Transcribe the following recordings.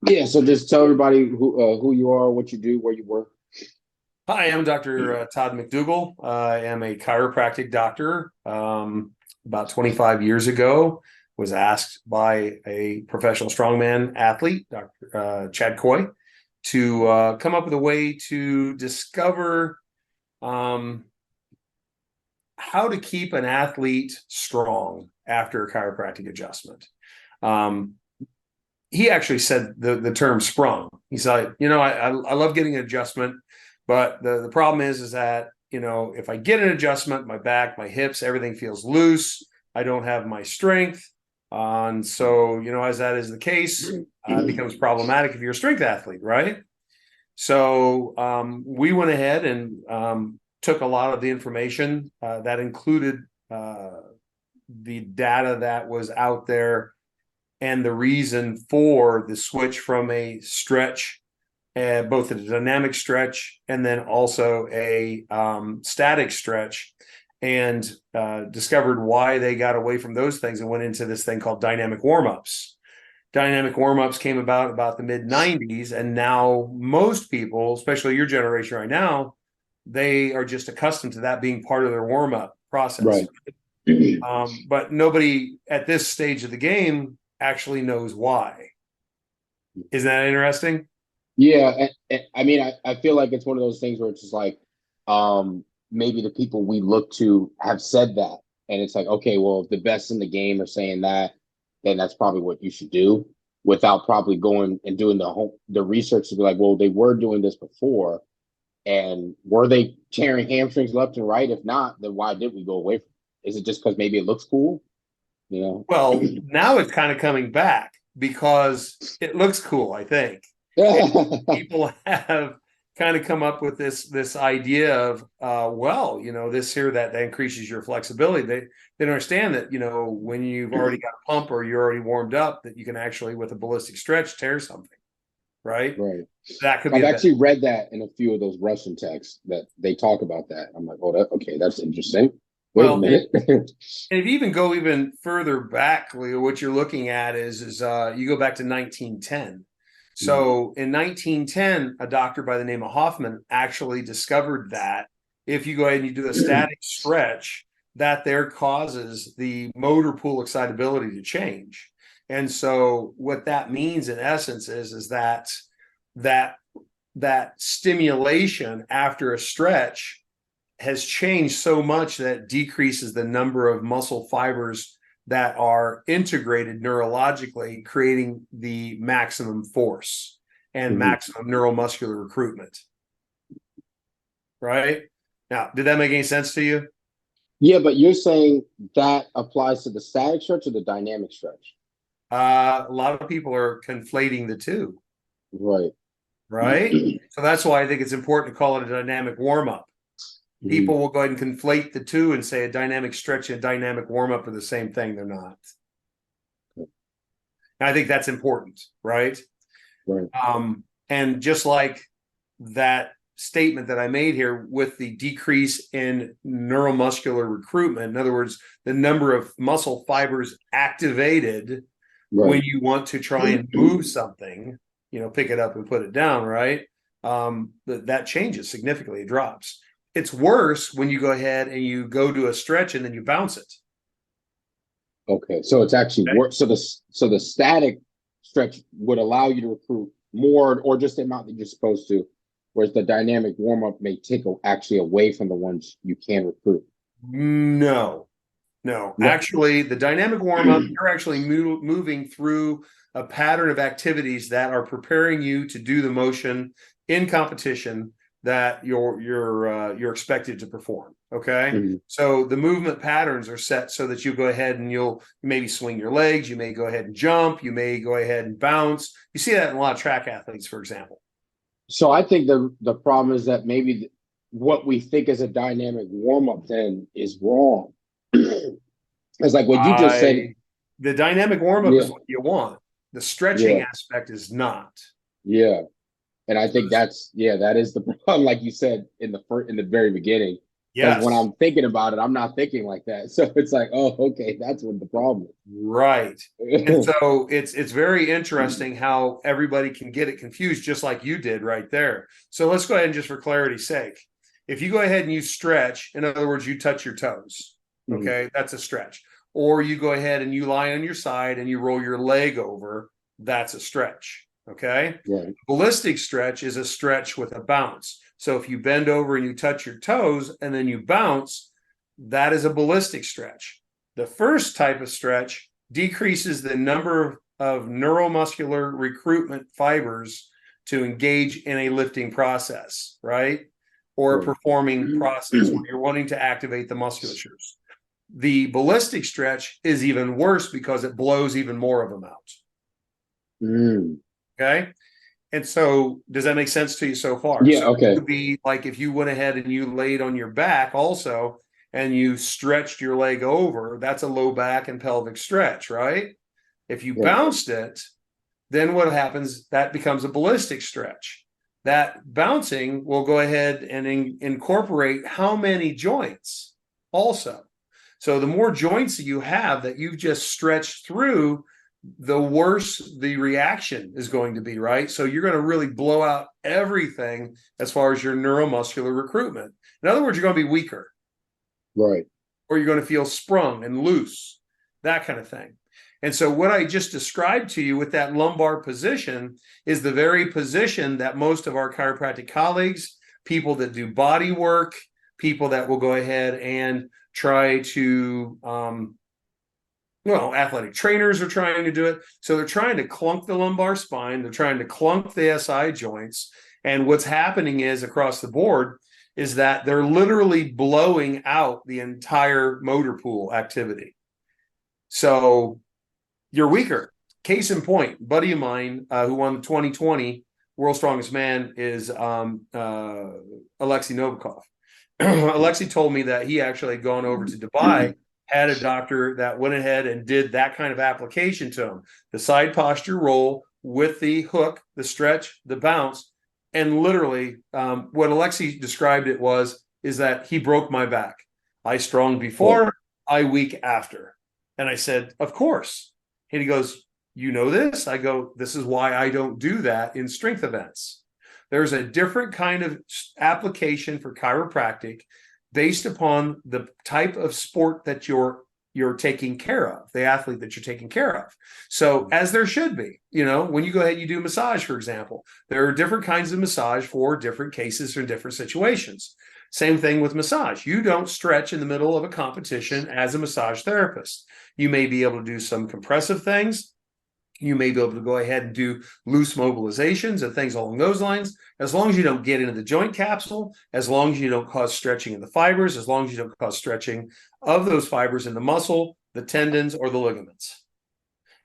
Yeah, so just tell everybody who you are, what you do, where you work. Hi, I'm Dr. Todd Mcdougle. I am a chiropractic doctor. About 25 years ago, was asked by a professional strongman athlete, Dr. Chad Coy, to come up with a way to discover um, how to keep an athlete strong after a chiropractic adjustment. Um, he actually said the term sprung. He's like, I love getting an adjustment, but the problem is that, if I get an adjustment, my back, my hips, everything feels loose. I don't have my strength. And so, as that is the case, it becomes problematic if you're a strength athlete, right? So we went ahead and took a lot of the information that included the data that was out there and the reason for the switch from a stretch, both a dynamic stretch and then also a static stretch, and discovered why they got away from those things and went into this thing called dynamic warm-ups. Dynamic warm-ups came about the mid 90s, and now most people, especially your generation right now, they are just accustomed to that being part of their warm-up process. Right. But nobody at this stage of the game actually knows why. Isn't that interesting? Yeah, I mean, I feel like it's one of those things where it's just like, maybe the people we look to have said that, and it's like, okay, well, if the best in the game are saying that, then that's probably what you should do, without probably going and doing the research to be like, well, they were doing this before, and were they tearing hamstrings left and right? If not, then why did we go away from it? Is it just because maybe it looks cool? You Well, now it's kind of coming back because it looks cool, I think. And know? people have kind of come up with this idea of this here that increases your flexibility. They don't understand that, when you've already got a pump or you're already warmed up, that you can actually, with a ballistic stretch, tear something, right? Right. That could be I've a bit. actually read that in a few of those Russian texts that they talk about that. I'm like, oh, okay, that's interesting. Wait a Well, minute. and if you even go even further back, Leo, what you're looking at is you go back to 1910. So in 1910, a doctor by the name of Hoffman actually discovered that if you go ahead and you do a static stretch, that there causes the motor pool excitability to change. And so what that means in essence is that that stimulation after a stretch has changed so much that it decreases the number of muscle fibers that are integrated neurologically, creating the maximum force and Mhm. maximum neuromuscular recruitment. Right? Now, did that make any sense to you? Yeah, but you're saying that applies to the static stretch or the dynamic stretch? A lot of people are conflating the two, Right. right? So that's why I think it's important to call it a dynamic warm up. Mhm. People will go ahead and conflate the two and say a dynamic stretch and a dynamic warm up are the same thing. They're not. And I think that's important, right? Right. And just like that statement that I made here with the decrease in neuromuscular recruitment, in other words, the number of muscle fibers activated when Right. you want to try and move something, pick it up and put it down, right? That changes significantly, it drops. It's worse when you go ahead and you go to a stretch and then you bounce it. Okay. So it's actually Okay? work. So the static stretch would allow you to recruit more or just the amount that you're supposed to, whereas the dynamic warm up may take actually away from the ones you can recruit. No, no. No. Actually, the dynamic warm up, you're actually moving through a pattern of activities that are preparing you to do the motion in competition that you're expected to perform. Okay, Mhm. so the movement patterns are set so that you go ahead and you'll maybe swing your legs, you may go ahead and jump, you may go ahead and bounce. You see that in a lot of track athletes, for example. So I think the problem is that maybe what we think is a dynamic warm up then is wrong. It's like what you just said. I The dynamic warm up Yeah, is what you want. The stretching yeah, aspect is not. yeah. And I So think that is the problem, like you said in the very beginning. Because when Yes. I'm thinking about it, I'm not thinking like that. So it's like, oh, okay, that's what the problem Right. And is. so it's very interesting how everybody can get it confused, just like you did right there. So let's go ahead and just for clarity's sake, if you go ahead and you stretch, in other words, you touch your toes, Mhm. okay, that's a stretch. Or you go ahead and you lie on your side and you roll your leg over, that's a stretch. Okay. Right. Ballistic stretch is a stretch with a bounce. So if you bend over and you touch your toes and then you bounce, that is a ballistic stretch. The first type of stretch decreases the number of neuromuscular recruitment fibers to engage in a lifting process, right? Or a Right. performing process where you're wanting to activate the musculatures. The ballistic stretch is even worse because it blows even more of them out. Mm. Okay. And so, does that make sense to you so far? Yeah. So, it Okay. would be like if you went ahead and you laid on your back also and you stretched your leg over, that's a low back and pelvic stretch, right? If you Right. bounced it, then what happens? That becomes a ballistic stretch. That bouncing will go ahead and incorporate how many joints also. So, the more joints that you have that you've just stretched through, the worse the reaction is going to be, right? So you're going to really blow out everything as far as your neuromuscular recruitment. In other words, you're going to be weaker, Right. or you're going to feel sprung and loose, that kind of thing. And so what I just described to you with that lumbar position is the very position that most of our chiropractic colleagues, people that do body work, people that will go ahead and try to athletic trainers are trying to do it. So they're trying to clunk the lumbar spine. They're trying to clunk the SI joints. And what's happening is across the board is that they're literally blowing out the entire motor pool activity. So you're weaker. Case in point, buddy of mine who won the 2020 World's Strongest Man is Alexei Novikov. Alexei told me that he actually had gone over to Dubai, had a doctor that went ahead and did that kind of application to him. The side posture roll with the hook, the stretch, the bounce. And literally, what Alexei described it is that he broke my back. I strong Right. before, I weak after. And I said, of course. And he goes, you know this? I go, this is why I don't do that in strength events. There's a different kind of application for chiropractic based upon the type of sport that you're taking care of, the athlete that you're taking care of. So as there should be, when you go ahead and you do massage, for example, there are different kinds of massage for different cases or different situations. Same thing with massage. You don't stretch in the middle of a competition as a massage therapist. You may be able to do some compressive things. You may be able to go ahead and do loose mobilizations and things along those lines, as long as you don't get into the joint capsule, as long as you don't cause stretching in the fibers, as long as you don't cause stretching of those fibers in the muscle, the tendons, or the ligaments.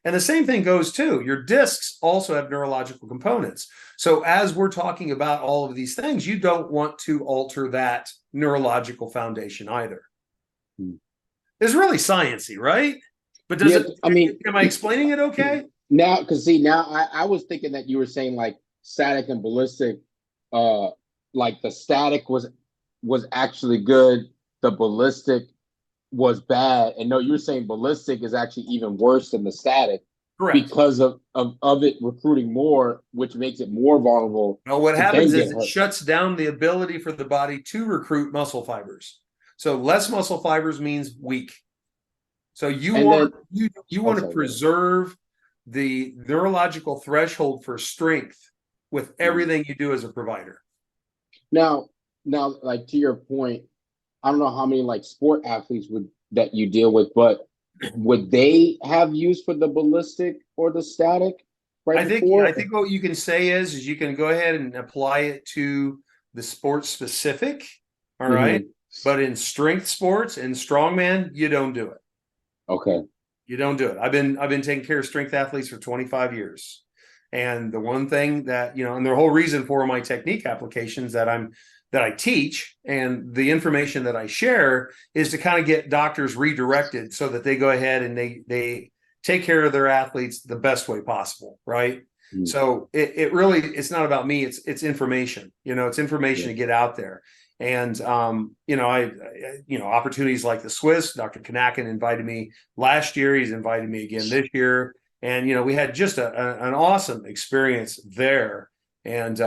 And the same thing goes too. Your discs also have neurological components. So as we're talking about all of these things, you don't want to alter that neurological foundation either. Hmm. It's really sciencey, right? But Yeah. I mean, am I explaining it okay? now, because see, now I was thinking that you were saying like static and ballistic, uh, like the static was actually good, the ballistic was bad, and no, you were saying ballistic is actually even worse than the static Correct. because of it recruiting more, which makes it more vulnerable Well, what to then happens get is it hurt. shuts down the ability for the body to recruit muscle fibers. So less muscle fibers means weak. So you And want then, you oh, want to sorry, preserve the neurological threshold for strength with Mhm. everything you do as a provider. Now, now, like to your point, I don't know how many like sport athletes would that you deal with, but would they have use for the ballistic or the static right I before? think what you can say is you can go ahead and apply it to the sport specific, all right? Hmm. But in strength sports and strongman, you don't do it. Okay. You don't do it. I've been taking care of strength athletes for 25 years. And the one thing that, and the whole reason for my technique applications that I teach and the information that I share is to kind of get doctors redirected so that they go ahead and they take care of their athletes the best way possible, right? Mhm. So it really it's not about me, it's information. It's information Yeah. to get out there. And opportunities like the Swiss, Dr. Kanakin invited me last year. He's invited me again this year. And, we had just an awesome experience there. And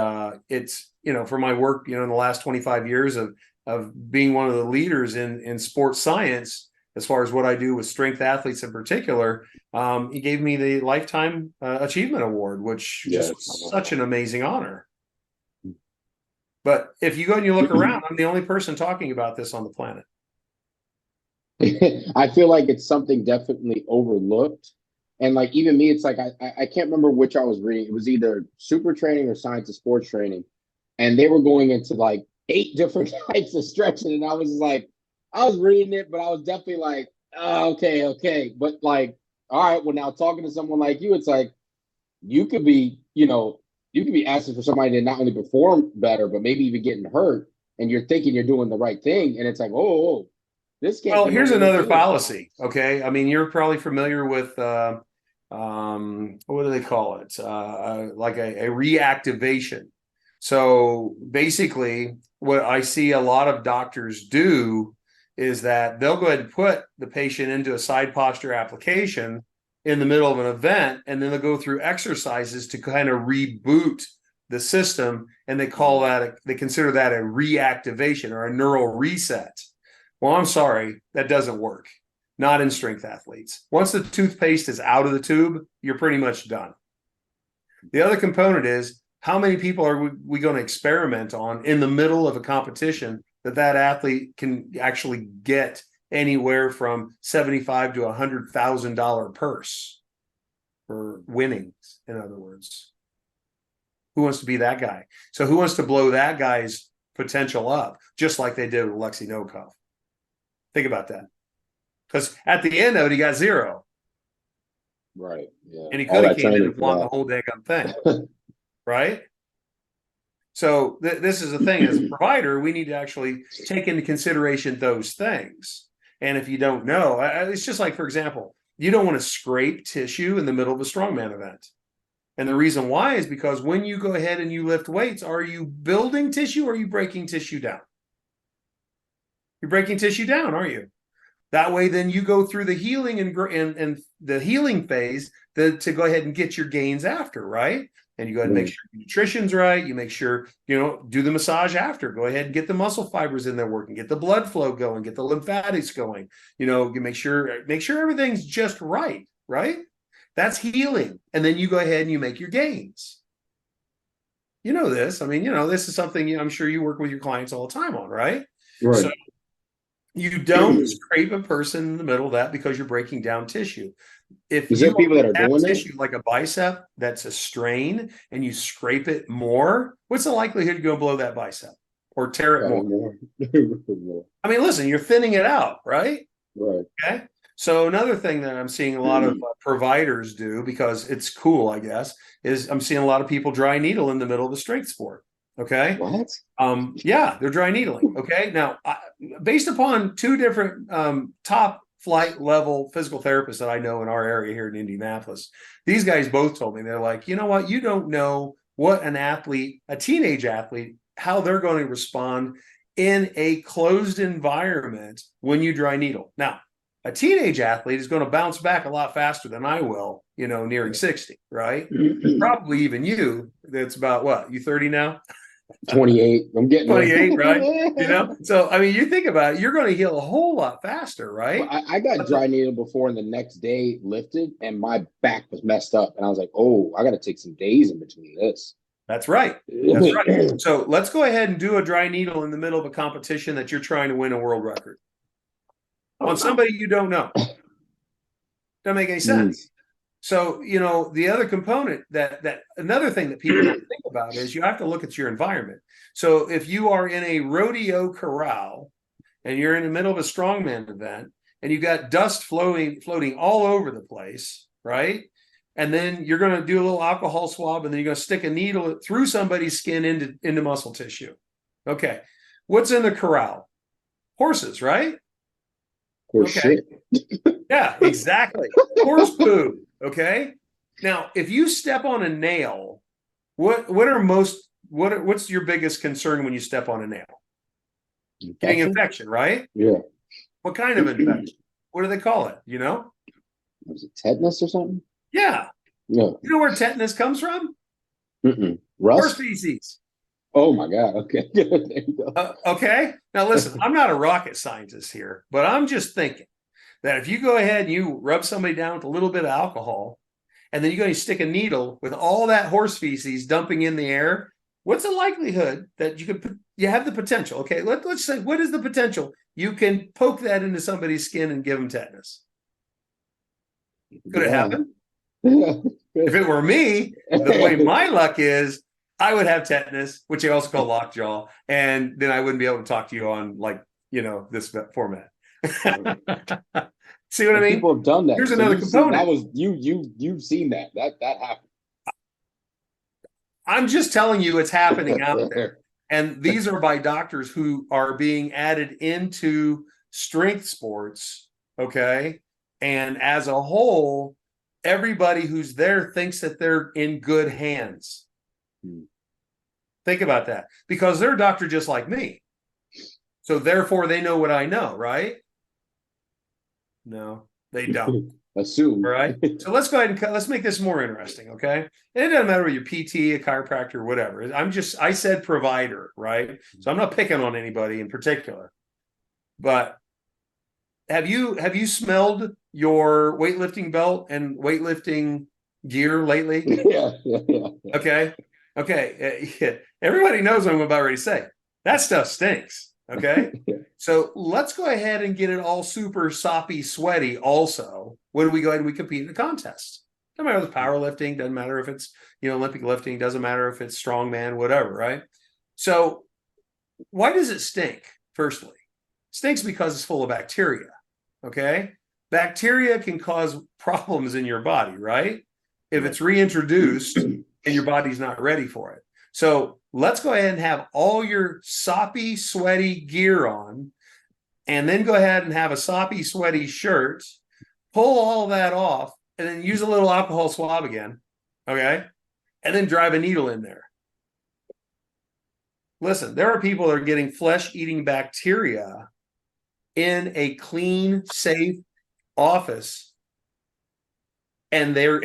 it's, for my work, in the last 25 years of being one of the leaders in sports science, as far as what I do with strength athletes in particular, he gave me the Lifetime Achievement Award, which just was such an amazing honor. But if you go and you look around, I'm the only person talking about this on the planet. I feel like it's something definitely overlooked. And like even me, it's like I can't remember which I was reading. It was either Super Training or Science of Sports Training. And they were going into like 8 different types of stretching. And I was like, I was reading it, but I was definitely like, oh, okay. But like, all right, well, now talking to someone like you, it's like you could be, you could be asking for somebody to not only perform better, but maybe even getting hurt, and you're thinking you're doing the right thing, and it's like, oh, this can't. Well, here's another fallacy. Okay, I mean, you're probably familiar with what do they call it? Like a reactivation. So basically, what I see a lot of doctors do is that they'll go ahead and put the patient into a side posture application in the middle of an event, and then they'll go through exercises to kind of reboot the system, and they consider that a reactivation or a neural reset. Well, I'm sorry, that doesn't work. Not in strength athletes. Once the toothpaste is out of the tube, you're pretty much done. The other component is, how many people are we going to experiment on in the middle of a competition that athlete can actually get anywhere from $75,000 to $100,000 purse for winnings, in other words? Who wants to be that guy? So who wants to blow that guy's potential up, just like they did with Alexei Novakov? Think about that. Because at the end of it, he got 0. Right. Yeah. And he could have came in and won the whole daggone thing. Right? So this is the thing. As a provider, we need to actually take into consideration those things. And if you don't know, it's just like, for example, you don't want to scrape tissue in the middle of a strongman event. And the reason why is because when you go ahead and you lift weights, are you building tissue or are you breaking tissue down? You're breaking tissue down, aren't you? That way, then you go through the healing and the healing phase to go ahead and get your gains after, right? And you go ahead and make sure your nutrition's right. You make sure, do the massage after. Go ahead and get the muscle fibers in there working, get the blood flow going, get the lymphatics going. You make sure everything's just right, right? That's healing. And then you go ahead and you make your gains. You know this. I mean, this is something I'm sure you work with your clients all the time on, right? Right. So you don't scrape a person in the middle of that because you're breaking down tissue. If is there people that are doing tissue like a bicep that's a strain and you scrape it more, what's the likelihood you're going to blow that bicep or tear it more? I mean, listen, you're thinning it out, right? Right. Okay. So another thing that I'm seeing a lot of providers do, because it's cool, I guess, is I'm seeing a lot of people dry needle in the middle of a strength sport. Okay. What? Yeah, they're dry needling. Okay. Now, based upon 2 different top flight level physical therapists that I know in our area here in Indianapolis, these guys both told me, they're like, you know what? You don't know what a teenage athlete, how they're going to respond in a closed environment when you dry needle. Now, a teenage athlete is going to bounce back a lot faster than I will, nearing 60, right? Probably even you. That's about what? You 30 now? 28. I'm getting 28, right? So I mean, you think about it, you're going to heal a whole lot faster, right? Well, I got dry needle before, and the next day lifted, and my back was messed up, and I was like, "Oh, I got to take some days in between this." That's right. That's right. So let's go ahead and do a dry needle in the middle of a competition that you're trying to win a world record on somebody you don't know. Doesn't make any sense. So, the other component that another thing that people don't think about is you have to look at your environment. So if you are in a rodeo corral and you're in the middle of a strongman event and you got dust floating all over the place, right? And then you're going to do a little alcohol swab and then you're going to stick a needle through somebody's skin into muscle tissue. Okay. What's in the corral? Horses, right? Horse shit. Yeah, exactly. Horse poo. Okay. Now, if you step on a nail, what's your biggest concern when you step on a nail? Getting Infection? infection, right? Yeah. What kind of infection? What do they call it? You know? Was it tetanus or something? Yeah. No. You know where tetanus comes from? Mm-mm. Horse Rust? feces. Oh my God. Okay. There you go. Okay. Now, listen, I'm not a rocket scientist here, but I'm just thinking that if you go ahead and you rub somebody down with a little bit of alcohol, and then you go and stick a needle with all that horse feces dumping in the air, what's the likelihood that you have the potential? Okay, let's say, what is the potential? You can poke that into somebody's skin and give them tetanus. Could it Yeah. happen? If it were me, the way my luck is, I would have tetanus, which I also call lockjaw, and then I wouldn't be able to talk to you on this format. See what I And mean? people have done that. Here's So another you've seen that component. was you've seen that. That I'm just telling you it's happening out happened. there. And these are by doctors who are being added into strength sports. Okay. And as a whole, everybody who's there thinks that they're in good hands. Think about that, because they're a doctor just like me. So therefore, they know what I know, right? No, they don't. Assume. All right. So let's go ahead and let's make this more interesting. Okay. And it doesn't matter whether you're PT, a chiropractor, whatever. I said provider, right? So I'm not picking on anybody in particular. But have you smelled your weightlifting belt and weightlifting gear lately? Yeah. Okay. Okay. Everybody knows what I'm about ready to say. That stuff stinks. Okay. So let's go ahead and get it all super soppy, sweaty. Also, when we go ahead and we compete in a contest, doesn't matter if it's powerlifting, doesn't matter if it's Olympic lifting, doesn't matter if it's strongman, whatever, right? So why does it stink? Firstly, it stinks because it's full of bacteria. Okay, bacteria can cause problems in your body, right? If it's reintroduced and your body's not ready for it. So let's go ahead and have all your soppy, sweaty gear on, and then go ahead and have a soppy, sweaty shirt, pull all that off, and then use a little alcohol swab again. Okay. And then drive a needle in there. Listen, there are people that are getting flesh eating bacteria in a clean, safe office, and they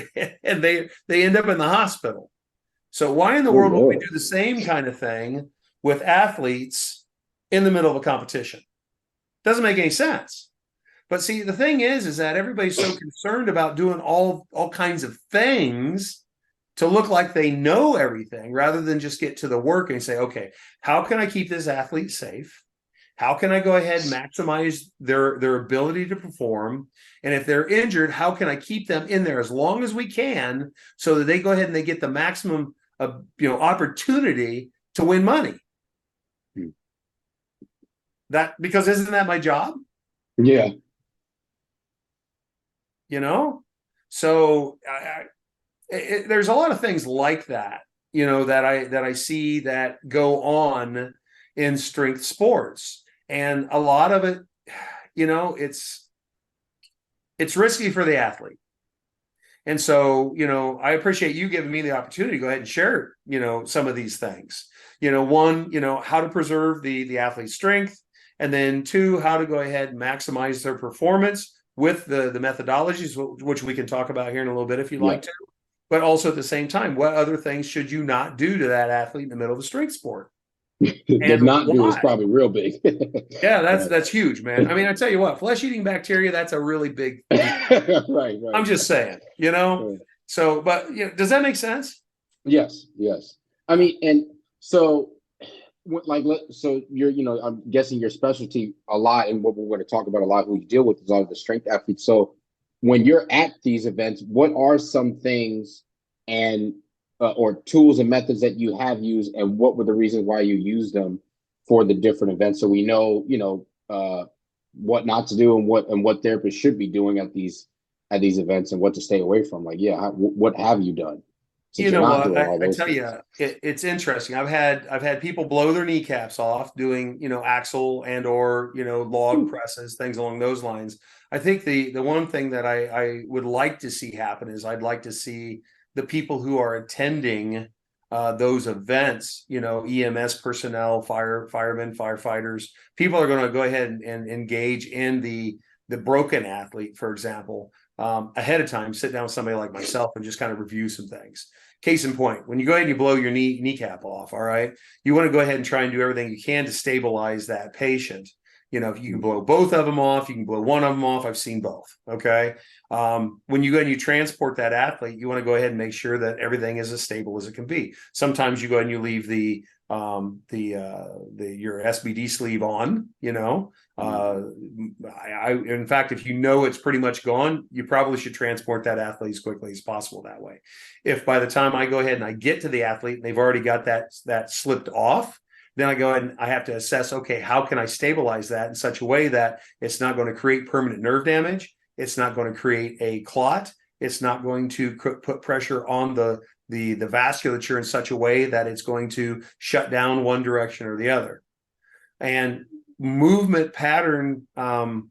end up in the hospital. So why in the Oh world would we Lord. do the same kind of thing with athletes in the middle of a competition? Doesn't make any sense. But see, the thing is that everybody's so concerned about doing all kinds of things to look like they know everything, rather than just get to the work and say, okay, how can I keep this athlete safe? How can I go ahead and maximize their ability to perform? And if they're injured, how can I keep them in there as long as we can, so that they go ahead and they get the maximum of opportunity to win money? That, because isn't that my job? Yeah. So there's a lot of things like that, that I see that go on in strength sports, and a lot of it, it's risky for the athlete. And so, I appreciate you giving me the opportunity to go ahead and share, some of these things. One, how to preserve the athlete's strength, and then two, how to go ahead and maximize their performance with the methodologies, which we can talk about here in a little bit if you'd like to. But also at the same time, what other things should you not do to that athlete in the middle of a strengght sport? The And not do is why? probably real big. Yeah, that's huge, man. I mean, I tell you what, flesh-eating bacteria, that's a really big deal. Right. I'm just saying, So, but does that make sense? Yes. I mean, and so so you're, I'm guessing your specialty a lot, and what we're going to talk about a lot, who you deal with, is all the strength athletes. So when you're at these events, what are some things and or tools and methods that you have used, and what were the reasons why you used them for the different events, so we know, what not to do, and what therapists should be doing at these events, and what to stay away from. What have you done, since You you're know not what? doing all I those tell things? you, it's interesting. I've had people blow their kneecaps off doing, axle and or log presses, things along those lines. I think the one thing that I would like to see happen is I'd like to see the people who are attending those events, EMS personnel, firemen, firefighters, people are going to go ahead and engage in the broken athlete, for example, ahead of time, sit down with somebody like myself and just kind of review some things. Case in point, when you go ahead and you blow your kneecap off, all right, you want to go ahead and try and do everything you can to stabilize that patient. If you can blow both of them off, you can blow one of them off. I've seen both. Okay. When you go and you transport that athlete, you want to go ahead and make sure that everything is as stable as it can be. Sometimes you go ahead and you leave your SBD sleeve on, in fact, if it's pretty much gone, you probably should transport that athlete as quickly as possible that way. If by the time I go ahead and I get to the athlete and they've already got that slipped off, then I go ahead and I have to assess, okay, how can I stabilize that in such a way that it's not going to create permanent nerve damage? It's not going to create a clot. It's not going to put pressure on the vasculature in such a way that it's going to shut down one direction or the other. And movement pattern or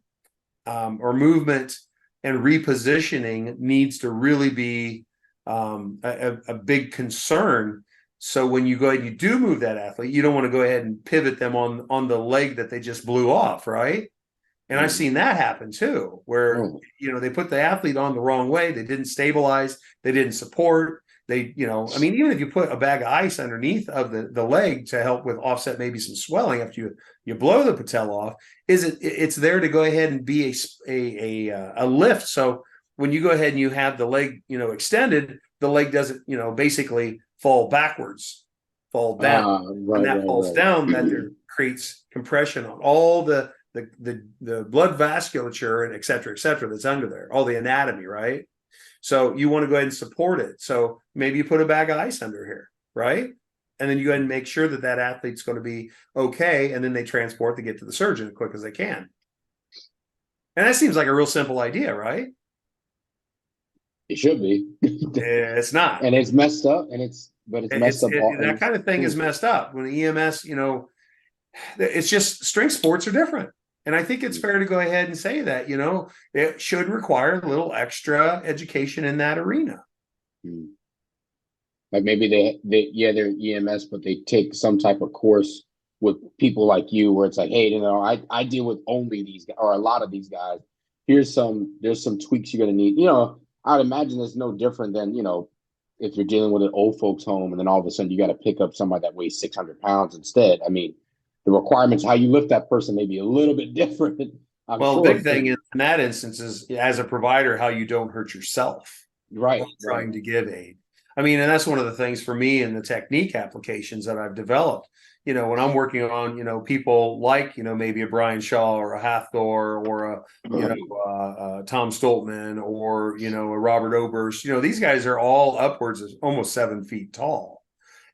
movement and repositioning needs to really be a big concern. So when you go ahead and you do move that athlete, you don't want to go ahead and pivot them on the leg that they just blew off, right? And I've seen that happen too, where they put the athlete on the wrong way, they didn't stabilize, they didn't support. Even if you put a bag of ice underneath of the leg to help with offset maybe some swelling after you blow the patella off, it's there to go ahead and be a lift. So when you go ahead and you have the leg, extended, the leg doesn't, basically fall backwards, fall down. When that falls down, that there creates compression on all the blood vasculature and et cetera, that's under there, all the anatomy, right? So you want to go ahead and support it. So maybe you put a bag of ice under here, right? And then you go ahead and make sure that athlete's going to be okay. And then they transport to get to the surgeon as quick as they can. And that seems like a real simple idea, right? It should be. It's not. And it's messed up. It's messed up. That kind of thing is messed up. When the EMS, it's just strength sports are different. And I think it's fair to go ahead and say that, it should require a little extra education in that arena. Like maybe they're EMS, but they take some type of course with people like you where it's like, hey, I deal with only these guys or a lot of these guys. There's some tweaks you're going to need. I'd imagine it's no different than, if you're dealing with an old folks home and then all of a sudden you got to pick up somebody that weighs 600 pounds instead. I mean, the requirements, how you lift that person may be a little bit different. The big thing in that instance is, as a provider, how you don't hurt yourself. Right. Trying to give aid. And that's one of the things for me in the technique applications that I've developed. When I'm working on, people like, maybe a Brian Shaw or a Hathor or a Tom Stoltman or, a Robert Oberst, these guys are all upwards of almost 7 feet tall.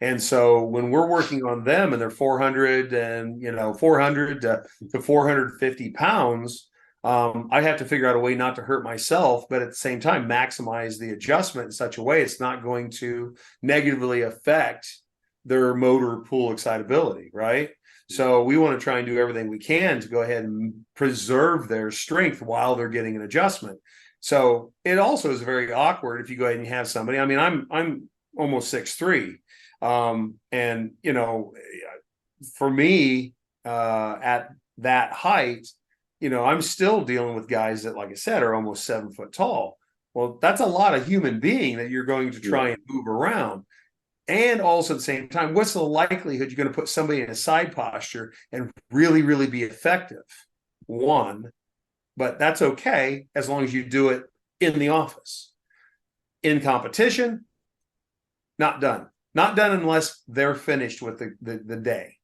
And so when we're working on them and they're 400 to 450 pounds, I have to figure out a way not to hurt myself, but at the same time, maximize the adjustment in such a way it's not going to negatively affect their motor pool excitability, right? So we want to try and do everything we can to go ahead and preserve their strength while they're getting an adjustment. So it also is very awkward if you go ahead and you have somebody. I'm almost 6'3". And for me, at that height, I'm still dealing with guys that, like I said, are almost 7 foot tall. Well, that's a lot of human being that you're going to try and move around. And also at the same time, what's the likelihood you're going to put somebody in a side posture and really, really be effective? One, but that's okay as long as you do it in the office. In competition, not done. Not done unless they're finished with the day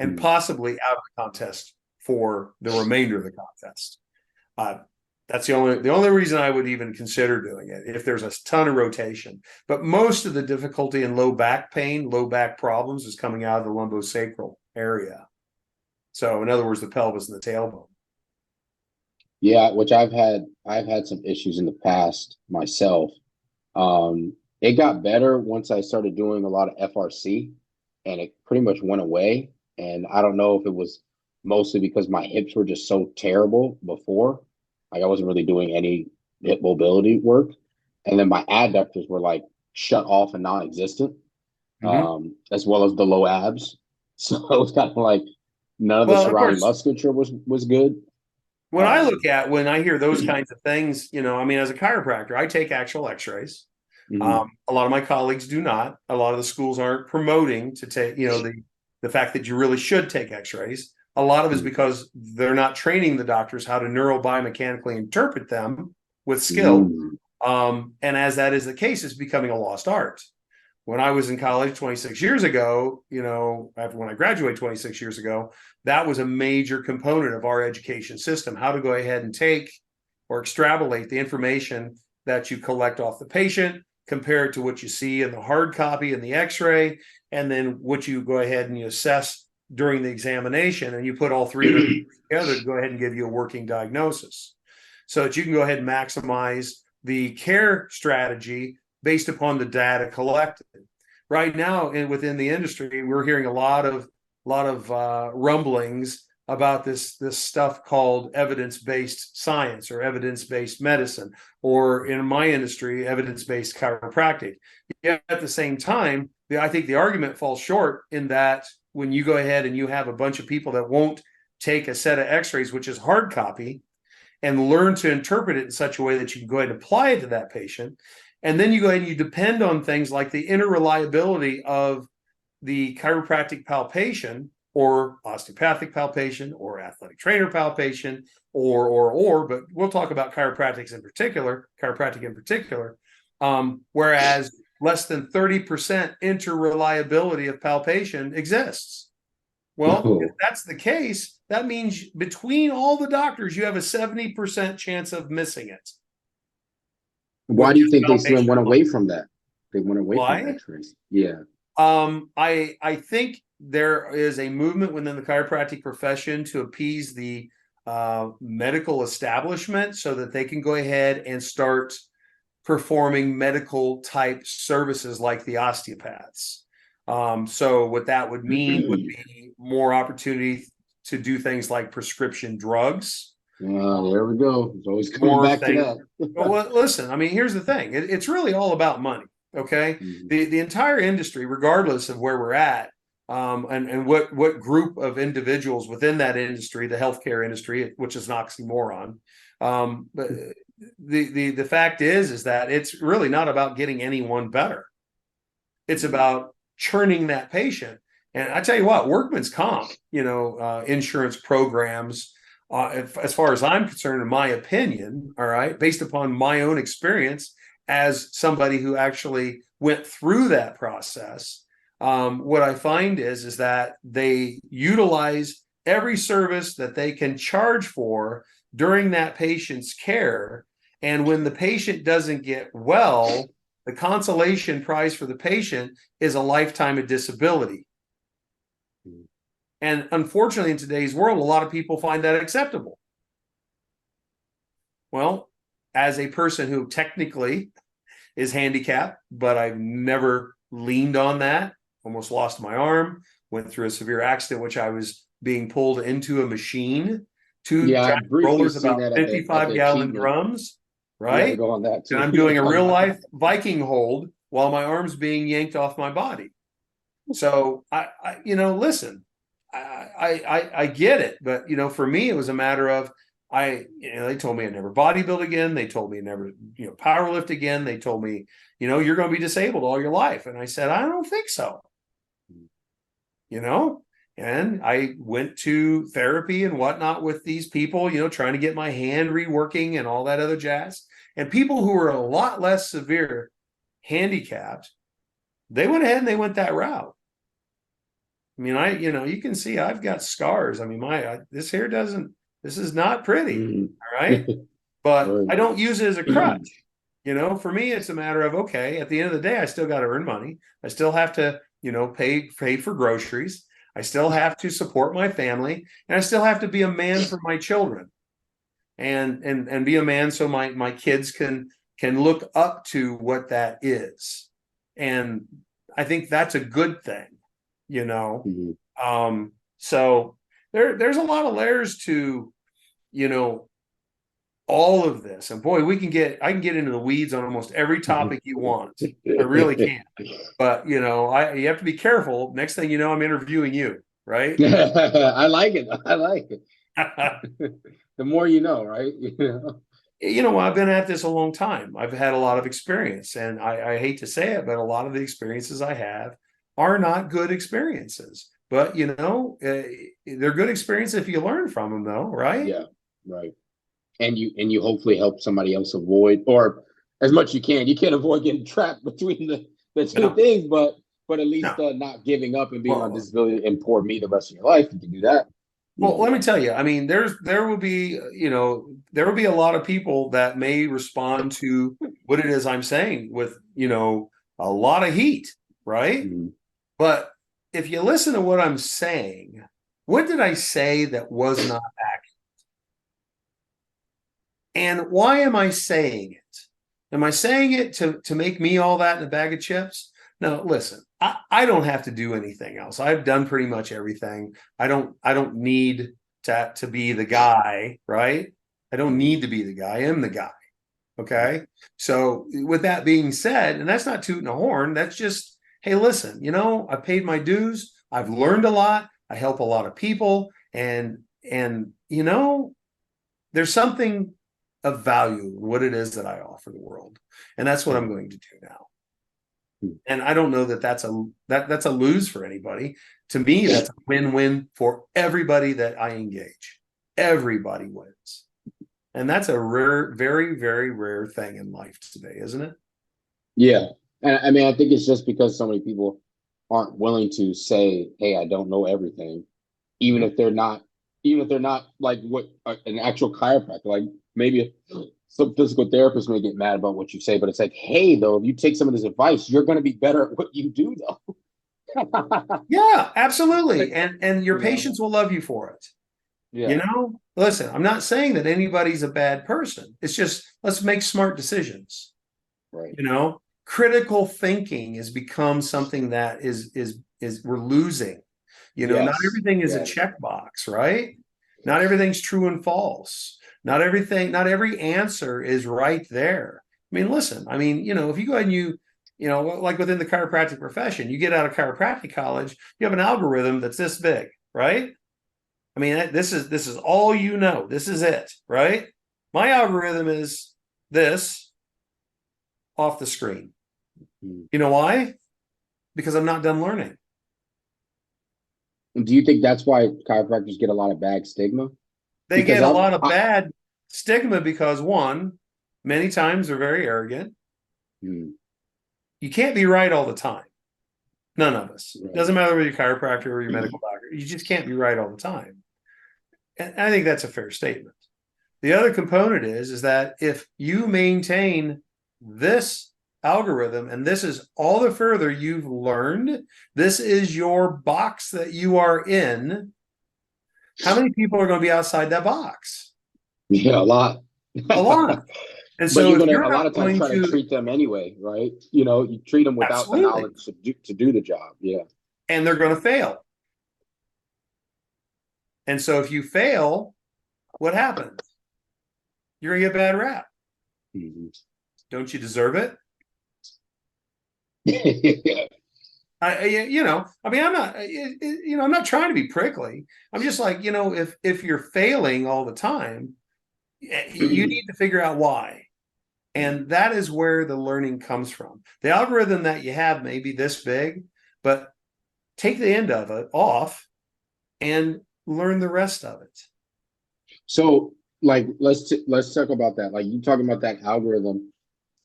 and possibly out of the contest for the remainder of the contest. That's the only reason I would even consider doing it, if there's a ton of rotation. But most of the difficulty in low back pain, low back problems is coming out of the lumbosacral area. So in other words, the pelvis and the tailbone. Yeah, which I've had some issues in the past myself. It got better once I started doing a lot of FRC, and it pretty much went away. And I don't know if it was mostly because my hips were just so terrible before. Like I wasn't really doing any hip mobility work. And then my adductors were like shut off and non-existent. Hmm. as well as the low abs. So it was kind of like none of the Well, of surrounding course, musculature was good. when I look Um, at when I hear those kinds of things, I mean, as a chiropractor, I take actual X-rays. mhm, A lot of my colleagues do not. A lot of the schools aren't promoting to take, the fact that you really should take X-rays. A lot of it is mhm, because they're not training the doctors how to neurobiommechanically interpret them with skill. mhm. And as that is the case, it's becoming a lost art. When I was in college 26 years ago, after when I graduated 26 years ago, that was a major component of our education system, how to go ahead and take or extrapolate the information that you collect off the patient, compare it to what you see in the hard copy and the x-ray, and then what you go ahead and you assess during the examination, and you put all three of those together to go ahead and give you a working diagnosis so that you can go ahead and maximize the care strategy based upon the data collected. Right now, within the industry, we're hearing a lot of rumblings about this stuff called evidence-based science or evidence-based medicine, or in my industry, evidence-based chiropractic. Yet at the same time, I think the argument falls short in that when you go ahead and you have a bunch of people that won't take a set of X-rays, which is hard copy, and learn to interpret it in such a way that you can go ahead and apply it to that patient. And then you go ahead and you depend on things like the inner reliability of the chiropractic palpation or osteopathic palpation or athletic trainer palpation but we'll talk about chiropractic in particular. Whereas less than 30% interreliability of palpation exists. Well, if Oh, that's the case, that means between all the doctors, you have a 70% chance of missing it why with do you just think they palpation went alone. away from that? They went away from Why? X-rays. Yeah. I think there is a movement within the chiropractic profession to appease the medical establishment so that they can go ahead and start performing medical type services like the osteopaths. So what that would mean would be more opportunity to do things like prescription drugs, There we go. It's always coming more back to things. that. Well, listen, I mean, here's the thing. It's really all about money. Okay. Mhm. The entire industry, regardless of where we're at, and what group of individuals within that industry, the healthcare industry, which is an oxymoron. But the fact is that it's really not about getting anyone better. It's about churning that patient. And I tell you what, workman's comp, insurance programs, as far as I'm concerned, in my opinion, all right, based upon my own experience as somebody who actually went through that process, what I find is that they utilize every service that they can charge for during that patient's care. And when the patient doesn't get well, the consolation prize for the patient is a lifetime of disability. And unfortunately, in today's world, a lot of people find that acceptable. Well, as a person who technically is handicapped, but I've never leaned on that, almost lost my arm, went through a severe accident, which I was being pulled into a machine, two Yeah, I giant briefly rollers seen about that at the 55-gallon achievement. drums, Yeah, right? go on that And too. I'm Yeah, doing a go on real that. life Viking hold while my arm's being yanked off my body. So listen, I get it, but for me, it was a matter of they told me I never bodybuild again. They told me never, power lift again. They told me, you're going to be disabled all your life. And I said, I don't think so, you know? And I went to therapy and whatnot with these people, trying to get my hand reworking and all that other jazz. And people who were a lot less severe handicapped, they went ahead and they went that route. I mean, you can see I've got scars. I mean, this hair doesn't, this is not pretty. Mhm. All right. But Right. I don't use it as a crutch. For me, it's a matter of, okay, at the end of the day, I still got to earn money. I still have to, pay for groceries. I still have to support my family, and I still have to be a man for my children and be a man so my kids can look up to what that is. And I think that's a good thing, you know. Mhm. So there's a lot of layers to, you know, all of this, and boy, I can get into the weeds on almost every topic you want. I really can. But you have to be careful. Next thing you know, I'm interviewing you, right? I like it. I like it. The more you know, right? I've been at this a long time. I've had a lot of experience, and I hate to say it, but a lot of the experiences I have are not good experiences. But they're good experiences if you learn from them, though, right? Yeah, right. And you hopefully help somebody else avoid, or as much you can. You can't avoid getting trapped between the two No, things, but at least no. not giving up and being on Well, disability and poor me the rest of your life. You can do that. let me tell you. I mean, there will be there will be a lot of people that may respond to what it is I'm saying with a lot of heat, right? Mhm. But if you listen to what I'm saying, what did I say that was not accurate? And why am I saying it? Am I saying it to make me all that in a bag of chips? No, listen, I don't have to do anything else. I've done pretty much everything. I don't need to be the guy, right? I don't need to be the guy. I am the guy. Okay. So with that being said, and that's not tooting a horn, that's just, hey, listen, I paid my dues. I've learned a lot. I help a lot of people. And there's something of value in what it is that I offer the world. And that's what I'm going to do now. And I don't know that that's a lose for anybody. To me, that's a win-win for everybody that I engage. Everybody wins. And that's a rare, very, very rare thing in life today, isn't it? Yeah. And I mean, I think it's just because so many people aren't willing to say, "Hey, I don't know everything," even Mhm. if they're not, even if they're not like what an actual chiropractor. Like maybe some physical therapists may get mad about what you say, but it's like, hey, though, if you take some of this advice, you're going to be better at what you do, though. Yeah, absolutely. And your You know? patients will love you for it. Yeah. Listen, I'm not saying that anybody's a bad person. It's just let's make smart decisions. Right. Critical thinking has become something that is we're losing. Not Yes. everything is a Yes. checkbox, right? Not everything's true and false. Not every answer is right there. I mean, listen, if you go ahead and like within the chiropractic profession, you get out of chiropractic college, you have an algorithm that's this big, right? I mean, this is all you know. This is it, right? My algorithm is this off the screen. Mm. You know why? Because I'm not done learning. And do you think that's why chiropractors get a lot of bad stigma? They Because get a lot of bad stigma because one, many times they're very arrogant. mm, You can't be right all the time. None of us. right. Doesn't matter whether you're a chiropractor or your medical doctor. You just can't be right all the time. And I think that's a fair statement. The other component is that if you maintain this algorithm and this is all the further you've learned, this is your box that you are in. How many people are going to be outside that box? Yeah, a lot. A lot. And But so you're if gonna you're a lot not of times going try to to, treat them anyway, right? You treat them without the absolutely, knowledge to do the job. Yeah. and they're going to fail. And so if you fail, what happens? You're going to get a bad rap. Mhm. Don't you deserve it? I'm not trying to be prickly. I'm just like, if you're failing all the time, you need to figure out why. And that is where the learning comes from. The algorithm that you have may be this big, but take the end of it off and learn the rest of it. So, like, let's talk about that. Like, you talking about that algorithm.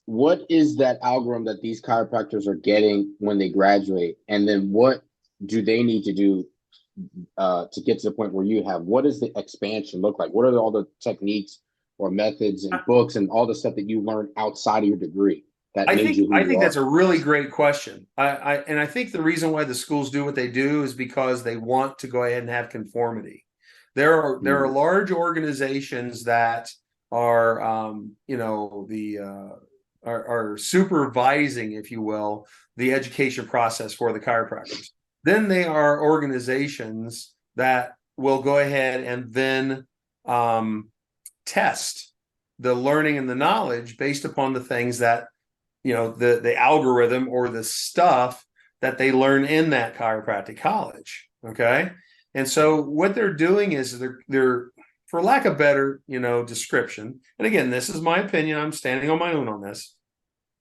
What is that algorithm that these chiropractors are getting when they graduate, and then what do they need to do to get to the point where you have? What does the expansion look like? What are all the techniques or methods and books and all the stuff that you learned outside of your degree that I made think you who I you think that's are? a really great question. I think the reason why the schools do what they do is because they want to go ahead and have conformity. There are Mm, large organizations that are are supervising, if you will, the education process for the chiropractors. Then they are organizations that will go ahead and then test the learning and the knowledge based upon the things that, the algorithm or the stuff that they learn in that chiropractic college. Okay. And so what they're doing is they're for lack of better, description. And again, this is my opinion. I'm standing on my own on this.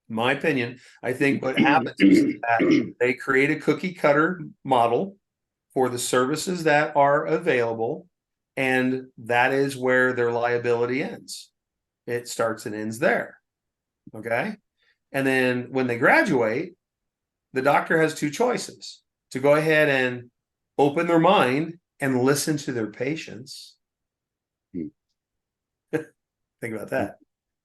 My opinion, I think what happens is that they create a cookie cutter model for the services that are available, and that is where their liability ends. It starts and ends there. Okay. And then when they graduate, the doctor has two choices: to go ahead and open their mind and listen to their patients. Think about that.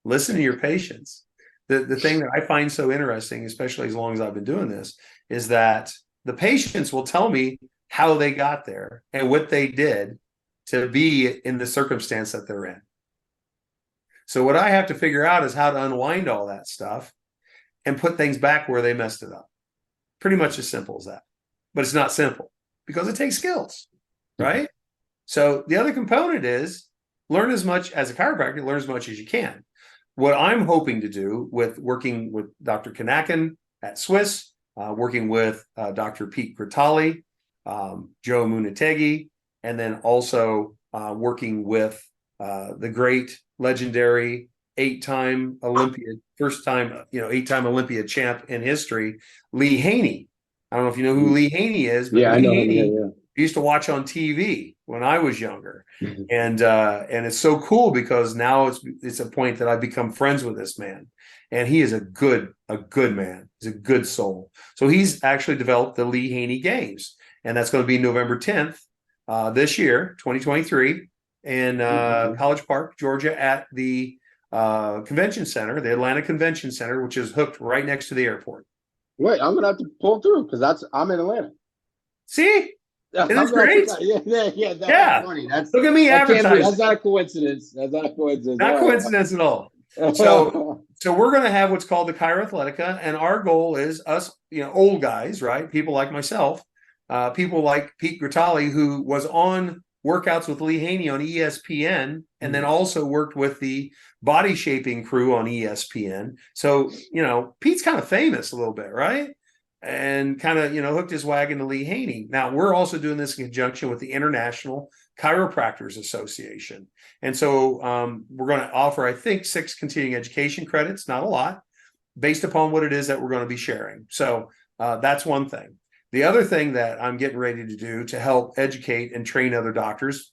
Listen to your patients. The thing that I find so interesting, especially as long as I've been doing this, is that the patients will tell me how they got there and what they did to be in the circumstance that they're in. So what I have to figure out is how to unwind all that stuff and put things back where they messed it up. Pretty much as simple as that. But it's not simple because it takes skills, right? So the other component is learn as much as a chiropractor, learn as much as you can. What I'm hoping to do with working with Dr. Kanakin at Swiss, working with Dr. Pete Gritali, Joe Munategi, and then also working with the great, legendary, eight-time Olympiad, eight-time Olympia champ in history, Lee Haney. I don't know if you know who Lee Haney is, but I Lee know him. Haney Yeah. used to watch on TV when I was younger. And it's so cool because now it's a point that I've become friends with this man. And he is a good man. He's a good soul. So he's actually developed the Lee Haney Games. And that's going to be November 10th this year, 2023, in College Park, Georgia, at the convention center, the Atlanta Convention Center, which is hooked right next to the airport. Wait, I'm gonna have to pull through because I'm in Atlanta. See? Yeah, Isn't it great? That's funny. Look at me advertising. That's not a coincidence. That's not a coincidence. Not coincidence at all. So we're going to have what's called the Chiroathletica, and our goal is us, old guys, right? People like myself, people like Pete Gritali, who was on workouts with Lee Haney on ESPN, and then also worked with the body shaping crew on ESPN. So, Pete's kind of famous a little bit, right? And kind of, hooked his wagon to Lee Haney. Now, we're also doing this in conjunction with the International Chiropractors Association. And so we're going to offer, I think, 6 continuing education credits, not a lot, based upon what it is that we're going to be sharing. So that's one thing. The other thing that I'm getting ready to do to help educate and train other doctors,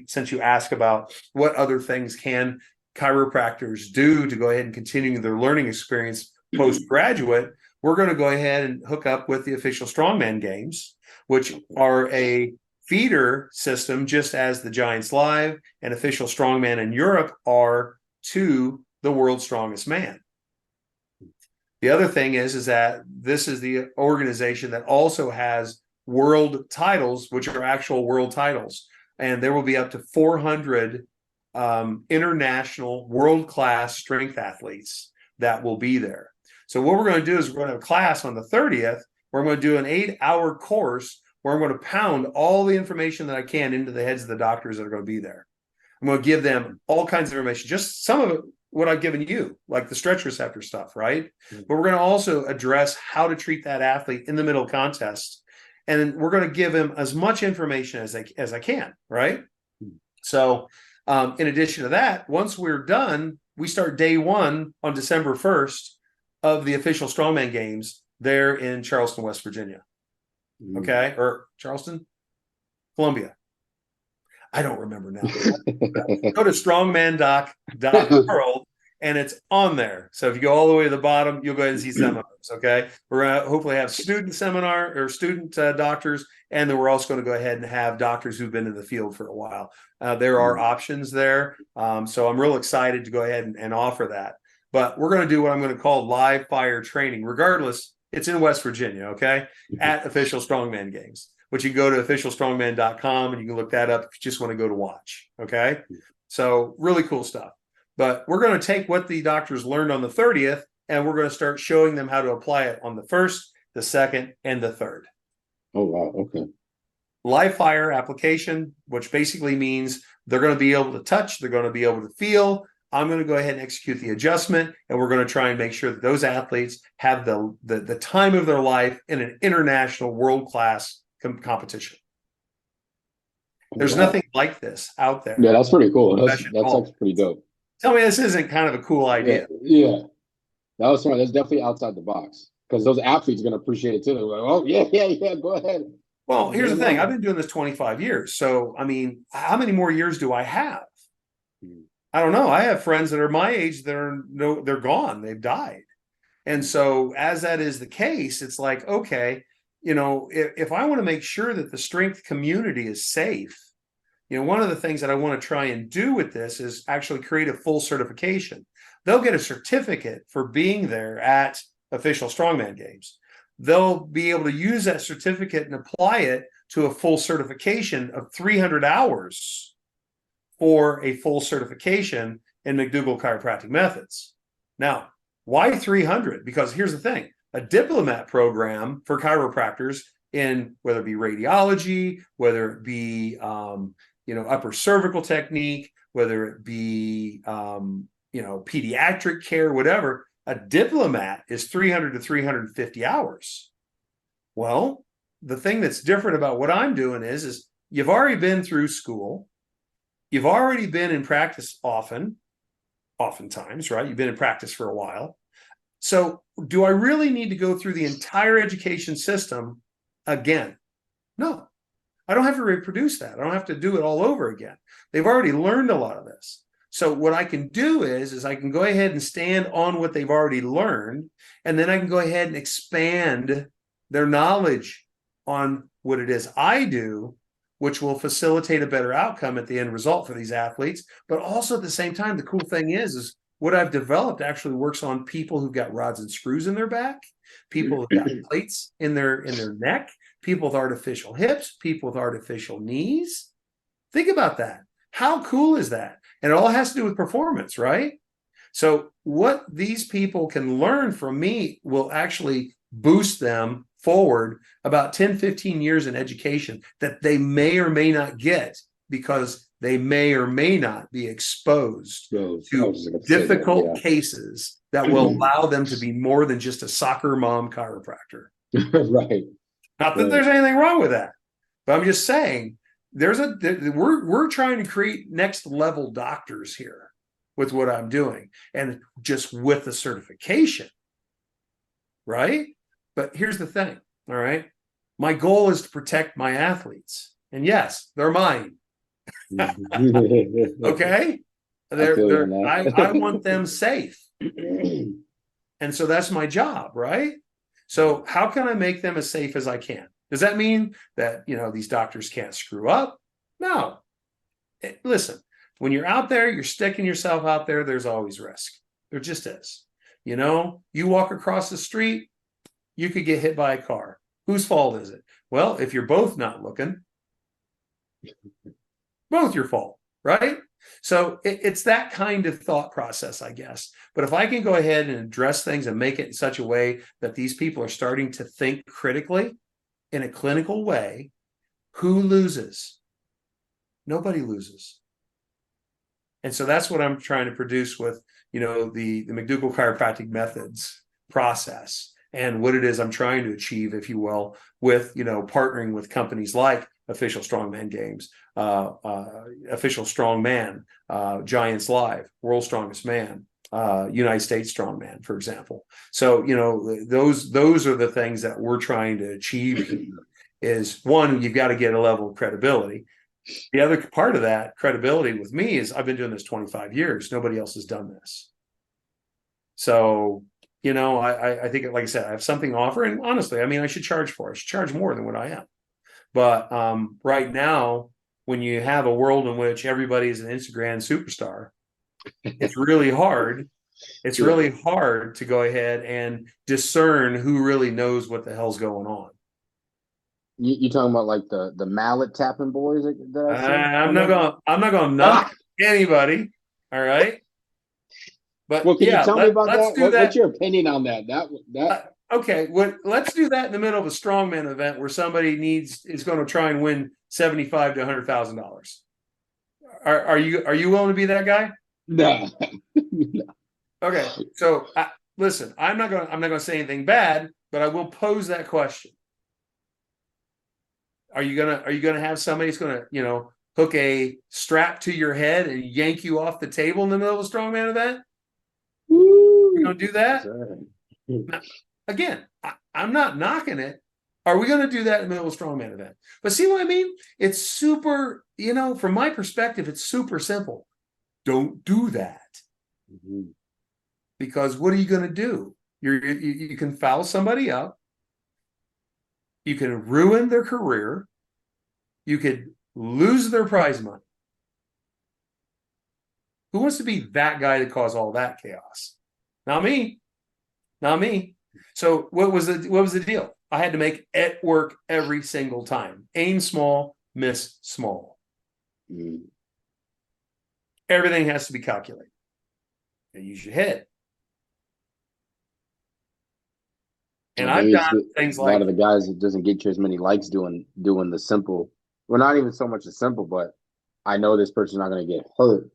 since you ask about what other things can chiropractors do to go ahead and continue their learning experience postgraduate, we're going to go ahead and hook up with the official Strongman Games, which are a feeder system, just as the Giants Live and official Strongman in Europe are to the World's Strongest Man. The other thing is that this is the organization that also has world titles, which are actual world titles. And there will be up to 400 international world-class strength athletes that will be there. So what we're going to do is we're going to have a class on the 30th where I'm going to do an 8-hour course where I'm going to pound all the information that I can into the heads of the doctors that are going to be there. I'm going to give them all kinds of information, just some of it, what I've given you, like the stretch receptor stuff, right? Mm-hmm. But we're going to also address how to treat that athlete in the middle contest. And we're going to give him as much information as I can, right? Mm-hmm. So in addition to that, once we're done, we start day 1 on December 1st of the official Strongman Games there in Charleston, West Virginia. Okay. Or Charleston, Columbia. I don't remember now. Go to strongmandoc.world and it's on there. So if you go all the way to the bottom, you'll go ahead and see seminars. Okay. We're going to hopefully have student seminar or student doctors. And then we're also going to go ahead and have doctors who've been in the field for a while. There are options there. So I'm real excited to go ahead and offer that. But we're going to do what I'm going to call live fire training. Regardless, it's in West Virginia, okay, at official Strongman Games, which you can go to officialstrongman.com and you can look that up if you just want to go to watch, okay? So really cool stuff. But we're going to take what the doctors learned on the 30th and we're going to start showing them how to apply it on the 1st, the 2nd, and the 3rd. Oh, wow, okay. Live fire application, which basically means they're going to be able to touch, they're going to be able to feel, I'm going to go ahead and execute the adjustment, and we're going to try and make sure that those athletes have the time of their life in an international world-class competition. There's nothing like this out there. Yeah, that's pretty cool. That's actually pretty dope. Tell me this isn't kind of a cool idea. Yeah. That was smart. That's definitely outside the box because those athletes are going to appreciate it too. They're like, oh, yeah, go ahead. Well, here's the thing. I've been doing this 25 years. So, I mean, how many more years do I have? I don't know. I have friends that are my age that are they're gone. They've died. And so as that is the case, it's like, okay, if I want to make sure that the strength community is safe, one of the things that I want to try and do with this is actually create a full certification. They'll get a certificate for being there at official strongman games. They'll be able to use that certificate and apply it to a full certification of 300 hours for a full certification in McDougle chiropractic methods. Now, why 300? Because here's the thing, a diplomat program for chiropractors in whether it be radiology, whether it be, upper cervical technique, whether it be, pediatric care, whatever, a diplomat is 300 to 350 hours. Well, the thing that's different about what I'm doing is you've already been through school. You've already been in practice oftentimes, right? You've been in practice for a while. So do I really need to go through the entire education system again? No, I don't have to reproduce that. I don't have to do it all over again. They've already learned a lot of this. So what I can do is I can go ahead and stand on what they've already learned, and then I can go ahead and expand their knowledge on what it is I do, which will facilitate a better outcome at the end result for these athletes. But also at the same time, the cool thing is what I've developed actually works on people who've got rods and screws in their back, people who've got plates in their neck, people with artificial hips, people with artificial knees. Think about that. How cool is that? And it all has to do with performance, right? So what these people can learn from me will actually boost them forward about 10, 15 years in education that they may or may not get because they may or may not be exposed to difficult cases that will allow them to be more than just a soccer mom chiropractor. Right. Not that there's anything wrong with that, but I'm just saying we're trying to create next level doctors here with what I'm doing and just with the certification, right? But here's the thing, all right? My goal is to protect my athletes. And yes, they're mine. Okay? I want them safe. And so that's my job, right? So how can I make them as safe as I can? Does that mean that, these doctors can't screw up? No. Listen, when you're out there, you're sticking yourself out there, there's always risk. There just is. You walk across the street, you could get hit by a car. Whose fault is it? Well, if you're both not looking, both your fault, right? So it's that kind of thought process, I guess. But if I can go ahead and address things and make it in such a way that these people are starting to think critically in a clinical way, who loses? Nobody loses. And so that's what I'm trying to produce with, the McDougle chiropractic methods process and what it is I'm trying to achieve, if you will, with, partnering with companies like Official Strongman Games, Official Strongman, Giants Live, World's Strongest Man, United States Strongman, for example. So, those are the things that we're trying to achieve. Is one, you've got to get a level of credibility. The other part of that credibility with me is I've been doing this 25 years. Nobody else has done this. So, I think, like I said, I have something to offer. And honestly, I should charge for it. I should charge more than what I am. But right now, when you have a world in which everybody is an Instagram superstar, it's really hard. It's really hard to go ahead and discern who really knows what the hell's going on. You talking about like the mallet tapping boys that I see? I'm not gonna knock anybody. All right. But well, can you tell me about that? What's your opinion on that? Okay, let's do that in the middle of a strongman event where somebody is going to try and win $75,000 to $100,000. Are you willing to be that guy? No. Okay, so listen, I'm not going to say anything bad, but I will pose that question. Are you gonna have somebody who's gonna, hook a strap to your head and yank you off the table in the middle of a strongman event? You Woo. gonna do that? Yes, Now, again, I'm not knocking it. Are we going to do that in the middle of a strongman event? But see what I mean? It's super, from my perspective, it's super simple. Don't do that. mm-hmm. Because what are you going to do? You can foul somebody up. You can ruin their career. You could lose their prize money. Who wants to be that guy to cause all that chaos? Not me. Not me. So what was the deal? I had to make it work every single time. Aim small, miss small. Mm. Everything has to be calculated. You use your head. And Well, I've maybe it's done a things lot like, of the guys that doesn't get you as many likes doing the simple. Well, not even so much the simple, but I know this person's not going to get hurt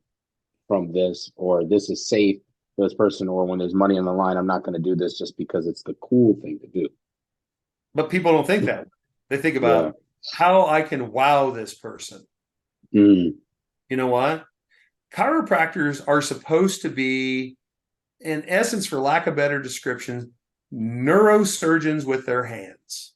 from this, or this is safe for this person, or when there's money on the line, I'm not going to do this just because it's the cool thing to do. but people don't think that. They think Yeah. about how I can wow this person. Mm. You know what? Chiropractors are supposed to be, in essence, for lack of better description, neurosurgeons with their hands.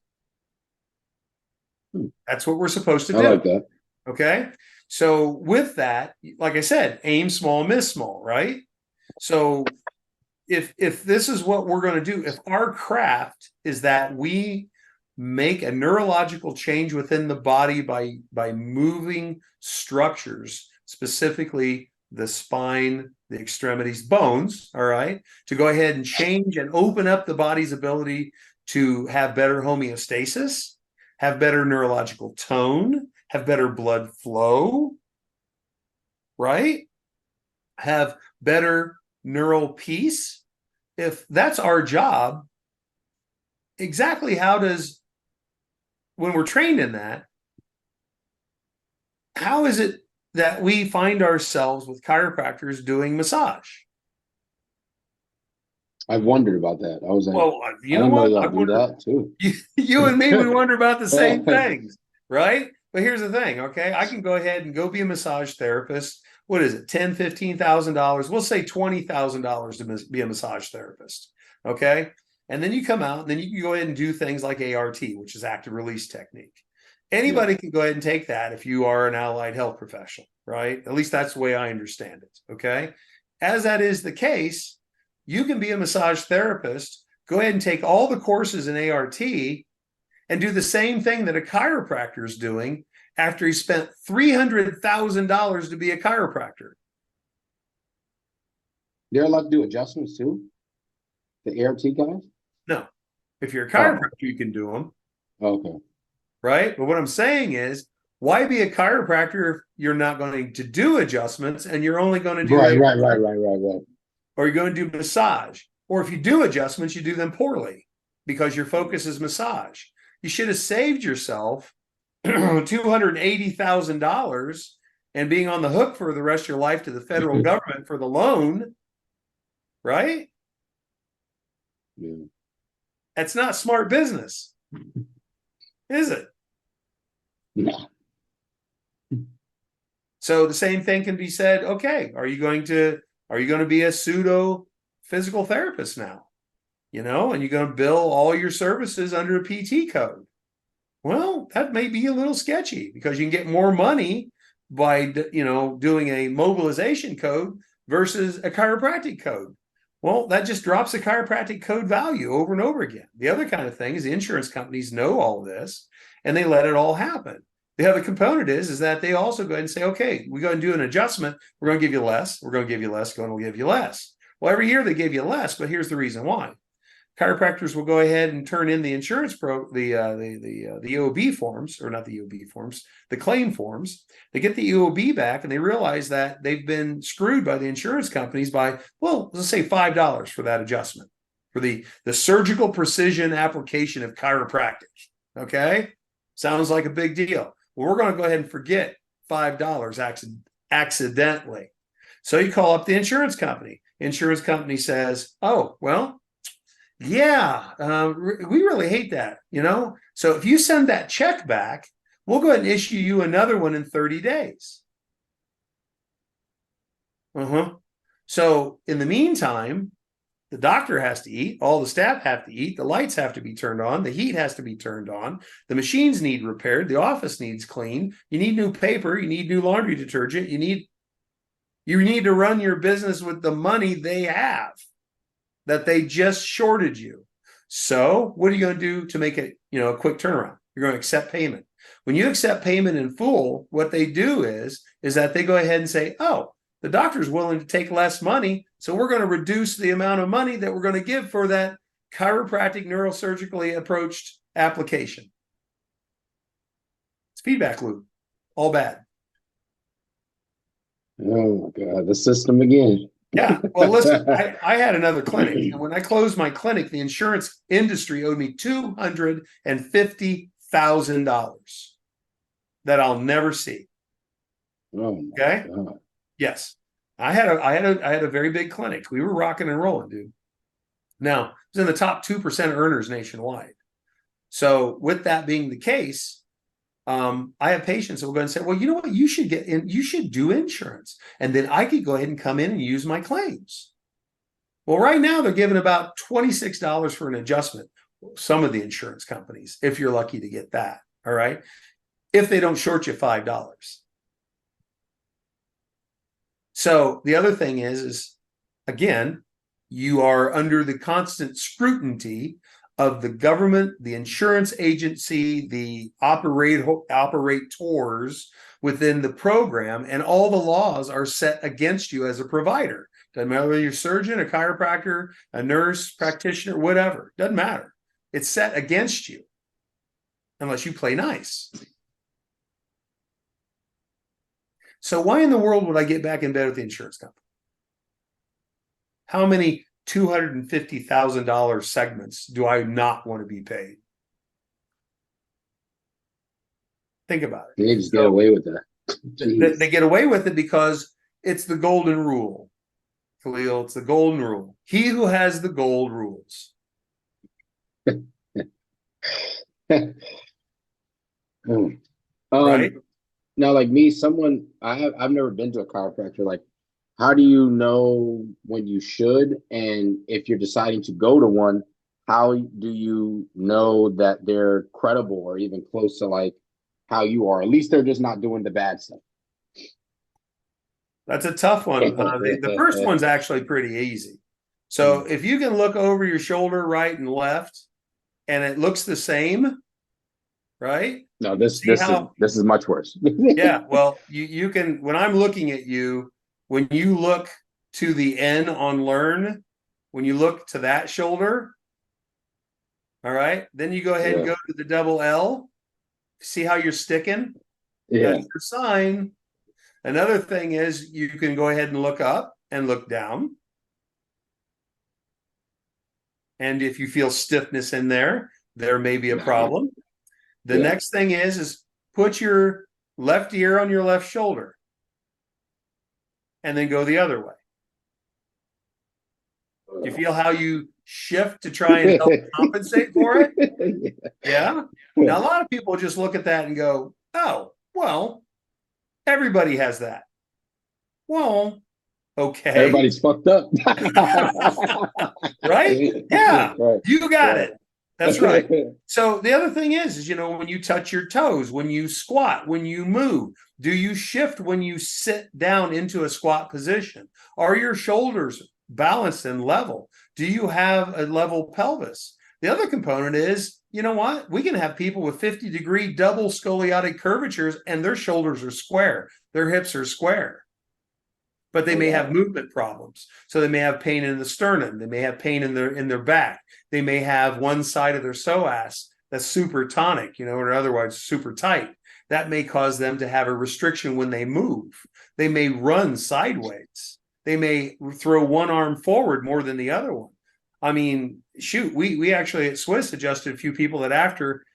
That's what we're supposed to I do. like that. Okay. So with that, like I said, aim small, miss small, right? So if this is what we're going to do, if our craft is that we make a neurological change within the body by moving structures, specifically the spine, the extremities, bones, all right, to go ahead and change and open up the body's ability to have better homeostasis, have better neurological tone, have better blood flow, right? Have better neural peace. If that's our job, exactly how does, when we're trained in that, how is it that we find ourselves with chiropractors doing massage? I've wondered about that. I was like, Well, you I know didn't know what? y'all I do wonder, that too. you and me, we wonder about the same things, right? But here's the thing, okay? I can go ahead and go be a massage therapist. What is it? $10,000, $15,000. We'll say $20,000 to be a massage therapist. Okay. And then you come out and then you can go ahead and do things like ART, which is active release technique. Yeah. Anybody can go ahead and take that if you are an allied health professional, right? At least that's the way I understand it. Okay. As that is the case, you can be a massage therapist, go ahead and take all the courses in ART and do the same thing that a chiropractor is doing after he spent $300,000 to be a chiropractor. They're allowed to do adjustments too. The ART guys. No, if you're a Oh, chiropractor, you can do them, okay. right? But what I'm saying is, why be a chiropractor if you're not going to do adjustments and you're only going to do Right. or you're going to do massage? Or if you do adjustments, you do them poorly because your focus is massage. You should have saved yourself $280,000 and being on the hook for the rest of your life to the federal government for the loan, right? Yeah. That's not smart business, is it? No. So the same thing can be said. Okay, are you going to be a pseudo physical therapist now? And you're going to bill all your services under a PT code. Well, that may be a little sketchy because you can get more money by doing a mobilization code versus a chiropractic code. Well, that just drops the chiropractic code value over and over again. The other kind of thing is the insurance companies know all of this and they let it all happen. The other component is that they also go ahead and say, okay, we're going to do an adjustment. We're going to give you less. We're going to give you less. We'll give you less. Well, every year they give you less, but here's the reason why. Chiropractors will go ahead and turn in the insurance the EOB forms, or not the EOB forms, the claim forms. They get the EOB back and they realize that they've been screwed by the insurance companies by, well, let's say $5 for that adjustment for the surgical precision application of chiropractic. Okay, sounds like a big deal. Well, we're going to go ahead and forget $5 accidentally. So you call up the insurance company. Insurance company says, oh, well, yeah, we really hate that, you know? So if you send that check back, we'll go ahead and issue you another one in 30 days. So in the meantime, the doctor has to eat, all the staff have to eat, the lights have to be turned on, the heat has to be turned on, the machines need repaired, the office needs cleaned, you need new paper, you need new laundry detergent, you need to run your business with the money they have that they just shorted you. So what are you going to do to make it, a quick turnaround? You're going to accept payment. When you accept payment in full, what they do is that they go ahead and say, oh, the doctor's willing to take less money, so we're going to reduce the amount of money that we're going to give for that chiropractic neurosurgically approached application. It's feedback loop, all bad. Oh my God, the system again. Yeah. Well, listen, I had another clinic, and when I closed my clinic, the insurance industry owed me $250,000 that I'll never see. Oh my Okay. God. Yes. I had a very big clinic. We were rocking and rolling, dude. Now, it was in the top 2% earners nationwide. So with that being the case, I have patients that will go and say, well, you know what? You should do insurance. And then I could go ahead and come in and use my claims. Well, right now they're giving about $26 for an adjustment. Some of the insurance companies, if you're lucky to get that. All right. If they don't short you $5. So the other thing is again, you are under the constant scrutiny of the government, the insurance agency, the operators within the program, and all the laws are set against you as a provider. Doesn't matter whether you're a surgeon, a chiropractor, a nurse, practitioner, whatever. Doesn't matter. It's set against you unless you play nice. So why in the world would I get back in bed with the insurance company? How many $250,000 segments do I not want to be paid? Think about it. They just get away with that. They get away with it because it's the golden rule. Khalil, it's the golden rule. He who has the gold rules. Right? Now, like me, I've never been to a chiropractor. Like, how do you know when you should? And if you're deciding to go to one, how do you know that they're credible or even close to like how you are? At least they're just not doing the bad stuff. That's a tough one. The first one's actually pretty easy. So if you can look over your shoulder, right and left, and it looks the same, right? No, this is much worse. Yeah, well, you can, when I'm looking at you, when you look to the N on learn, when you look to that shoulder, all right, then you go ahead and go to the double L. See how you're sticking? Yeah. That's your sign. Another thing is you can go ahead and look up and look down. And if you feel stiffness in there may be a problem. The next thing is put your left ear on your left shoulder and then go the other way. Do you feel how you shift to try and help compensate for it? Yeah. Now, a lot of people just look at that and go, oh, well, everybody has that. Well, okay. Everybody's fucked up. Right? Yeah. Right. You got it. That's right. So the other thing is, when you touch your toes, when you squat, when you move, do you shift when you sit down into a squat position? Are your shoulders balanced and level? Do you have a level pelvis? The other component is, you know what? We can have people with 50-degree double scoliotic curvatures and their shoulders are square. Their hips are square. But they may have movement problems. So they may have pain in the sternum. They may have pain in their back. They may have one side of their psoas that's super tonic, or otherwise super tight. That may cause them to have a restriction when they move. They may run sideways. They may throw one arm forward more than the other one. I mean, shoot, we actually at Swiss adjusted a few people that after,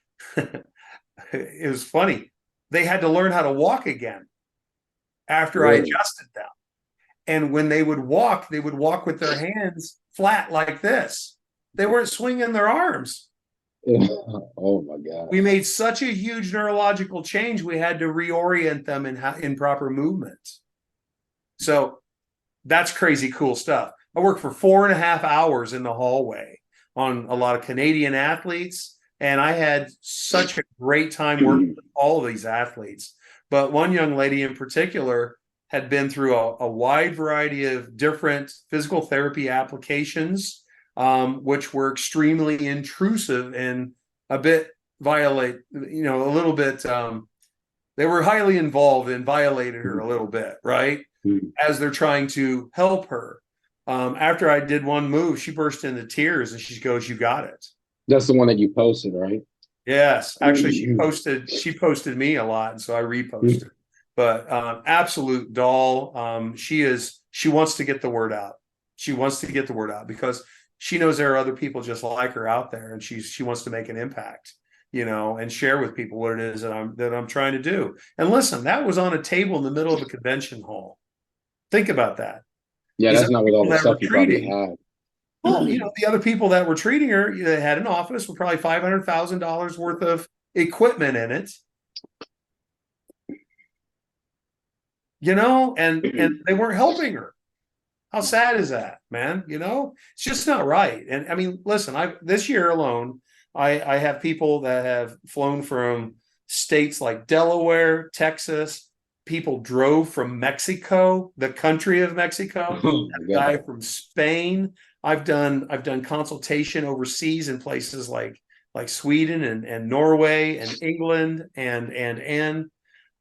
it was funny. They had to learn how to walk again after I adjusted them. And when they would walk with their hands flat like this. They weren't swinging their arms. Oh my God. We made such a huge neurological change, we had to reorient them in proper movements. So that's crazy cool stuff. I worked for 4.5 hours in the hallway on a lot of Canadian athletes, and I had such a great time working with all of these athletes. But one young lady in particular had been through a wide variety of different physical therapy applications, which were extremely intrusive and a bit a little bit, they were highly involved and violated her a little bit, right? As they're trying to help her. After I did one move, she burst into tears and she goes, "You got it." That's the one that you posted, right? Yes, actually, she posted me a lot, and so I reposted. But absolute doll. She wants to get the word out. She wants to get the word out because she knows there are other people just like her out there, and she wants to make an impact, and share with people what it is that I'm trying to do. And listen, that was on a table in the middle of a convention hall. Think about that. Yeah, These that's other not with people all the that were stuff you probably treating, had. well, the other people that were treating her, they had an office with probably $500,000 worth of equipment in it, and they weren't helping her. How sad is that, man? It's just not right. And I mean, listen, this year alone, I have people that have flown from states like Delaware, Texas. People drove from Mexico, the country of Mexico. Oh A my guy God. from Spain. I've done consultation overseas in places like Sweden and Norway and England and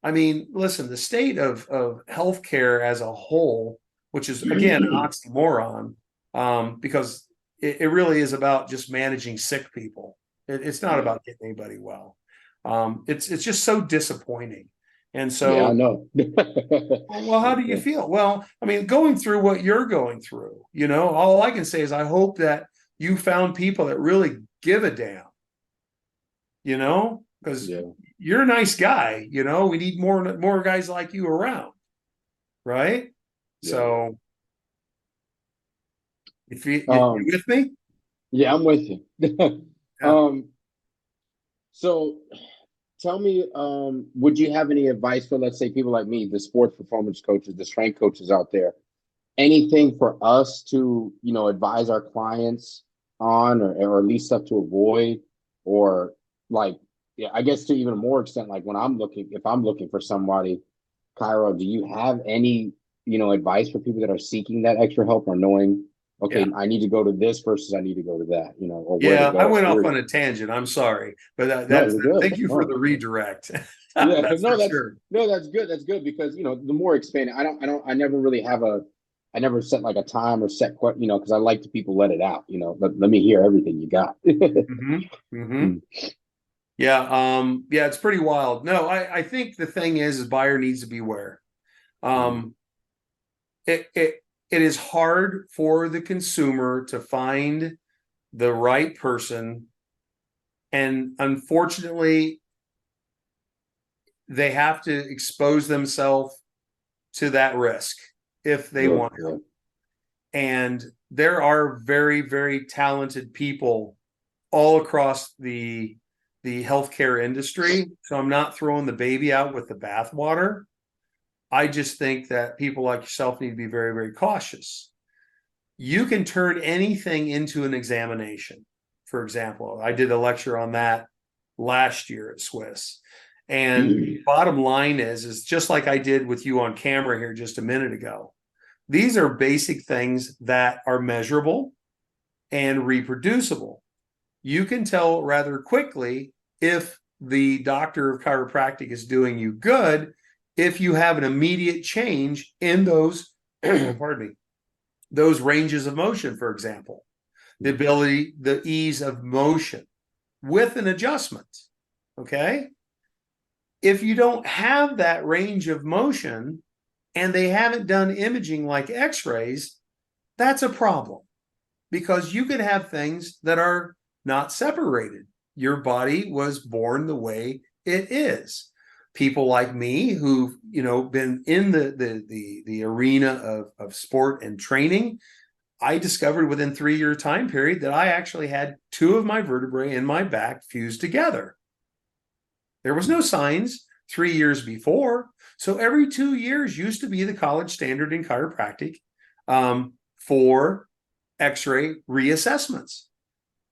I mean, listen, the state of healthcare as a whole, which is again an oxymoron, because it really is about just managing sick people. It's not about getting anybody well. It's just so disappointing. And Yeah, I so, know. well, how do you feel? Well, I mean, going through what you're going through, all I can say is I hope that you found people that really give a damn, because Yeah, you're a nice guy. We need more guys like you around, right? yeah. So if you Um, with me? yeah, I'm with you. Yeah. Um, so tell me, would you have any advice for, let's say, people like me, the sports performance coaches, the strength coaches out there? Anything for us to, advise our clients on, or at least stuff to avoid, or like, yeah, I guess to even a more extent, like if I'm looking for somebody, Cairo, do you have any, advice for people that are seeking that extra help or knowing, Yeah. okay, I need to go to this versus I need to go to that, or where to Yeah, I go? went off Period. on a tangent. I'm sorry, but No, you're good. thank you for No. the redirect. Yeah, That's for sure. no, that's good. That's good because the more expanded, I never really I never set like a time or set because I like to people let it out. Let me hear everything you got. Hmm. Hmm. Mm, Yeah. Yeah, it's pretty wild. No, I think the thing is buyer needs to beware. mm, Um, it is hard for the consumer to find the right person, and unfortunately, they have to expose themselves to that risk if they yeah, want yeah. help. And there are very, very talented people all across the healthcare industry. So I'm not throwing the baby out with the bathwater. I just think that people like yourself need to be very, very cautious. You can turn anything into an examination. For example, I did a lecture on that last year at Swiss. And bottom line is just like I did with you on camera here just a minute ago. These are basic things that are measurable and reproducible. You can tell rather quickly if the doctor of chiropractic is doing you good if you have an immediate change in those pardon me, those ranges of motion, for example, the ease of motion with an adjustment. Okay. If you don't have that range of motion and they haven't done imaging like x-rays, that's a problem because you can have things that are not separated. Your body was born the way it is. people like me who've, been in the arena of sport and training. I discovered within 3-year time period that I actually had 2 of my vertebrae in my back fused together. There was no signs 3 years before. So every 2 years used to be the college standard in chiropractic for x-ray reassessments.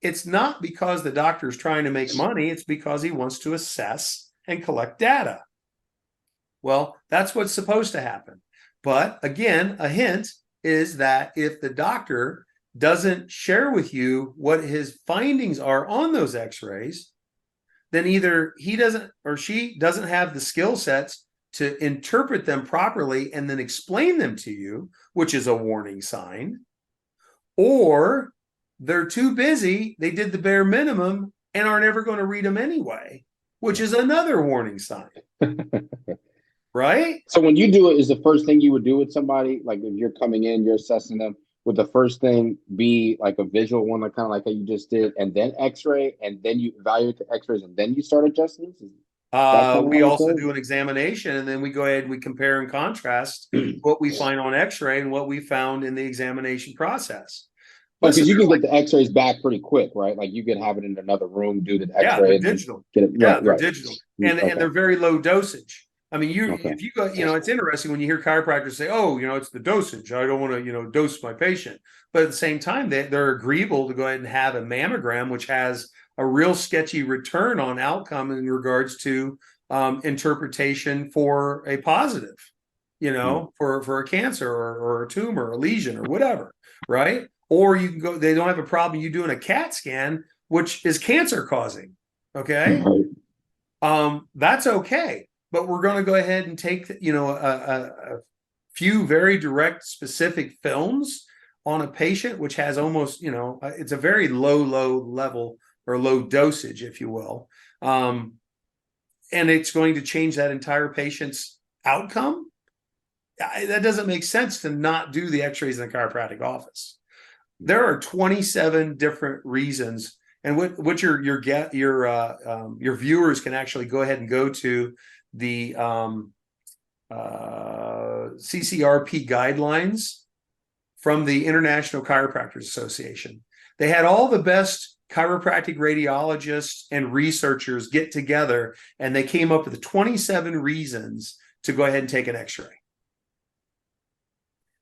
It's not because the doctor is trying to make money. It's because he wants to assess and collect data. Well, that's what's supposed to happen. But again, a hint is that if the doctor doesn't share with you what his findings are on those x-rays, then either he doesn't or she doesn't have the skill sets to interpret them properly and then explain them to you, which is a warning sign, or they're too busy, they did the bare minimum and are never going to read them anyway, which is another warning sign. Right? So when you do it, is the first thing you would do with somebody, like if you're coming in, you're assessing them, would the first thing be like a visual one, like kind of like how you just did, and then x-ray, and then you evaluate the x-rays, and then you start adjusting? Is that kind of We how it also goes? do an examination, and then we go ahead and we compare and contrast what we find on x-ray and what we found in the examination process. Because Listen, you can get the x-rays back pretty quick, right? Like you could have it in another room, do the yeah, x-ray, they're and then digital. get it Yeah, right, they're right. digital, and Okay, they're very low dosage. I mean, okay. if you go, it's interesting when you hear chiropractors say, "Oh, it's the dosage. I don't want to, dose my patient." But at the same time, they're agreeable to go ahead and have a mammogram, which has a real sketchy return on outcome in regards to interpretation for a positive, for a cancer or a tumor, or a lesion, or whatever, right? Or you can go, they don't have a problem you doing a CAT scan, which is cancer causing. Okay. That's okay. But we're going to go ahead and take, a few very direct, specific films on a patient, which has almost, it's a very low level or low dosage, if you will. And it's going to change that entire patient's outcome. That doesn't make sense to not do the x-rays in the chiropractic office. There are 27 different reasons, and what your viewers can actually go ahead and go to the CCRP guidelines from the International Chiropractors Association. They had all the best chiropractic radiologists and researchers get together, and they came up with 27 reasons to go ahead and take an x-ray.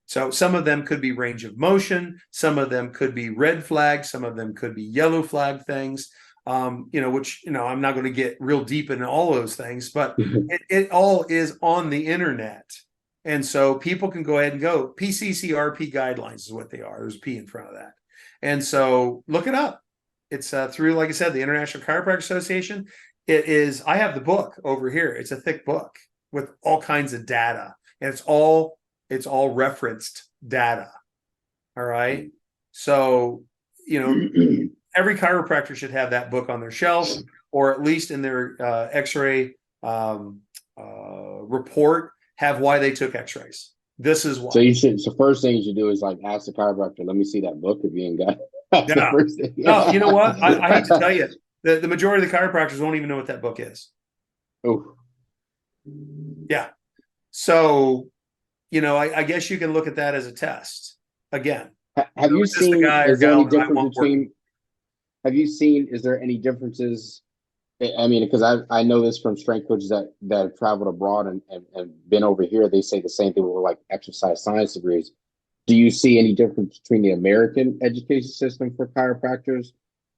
So some of them could be range of motion, some of them could be red flag, some of them could be yellow flag things, which, I'm not going to get real deep into all those things, but it all is on the internet. And so people can go ahead and go, PCCRP guidelines is what they are. There's a P in front of that. And so look it up. It's through, like I said, the International Chiropractic Association. I have the book over here. It's a thick book with all kinds of data, and it's all referenced data. All right. So, every chiropractor should have that book on their shelf, or at least in their x-ray report, have why they took x-rays. This is why. So first thing you should do is like ask the chiropractor, let me see that book if you ain't got it. That's yeah. the first thing. No, you know what? I hate to tell you, the majority of the chiropractors won't even know what that book is. Oh. Yeah. So, I guess you can look at that as a test. Again, have you seen, is there any difference between, is there any differences? I mean, because I know this from strength coaches that have traveled abroad and been over here. They say the same thing with like exercise science degrees. Do you see any difference between the American education system for chiropractors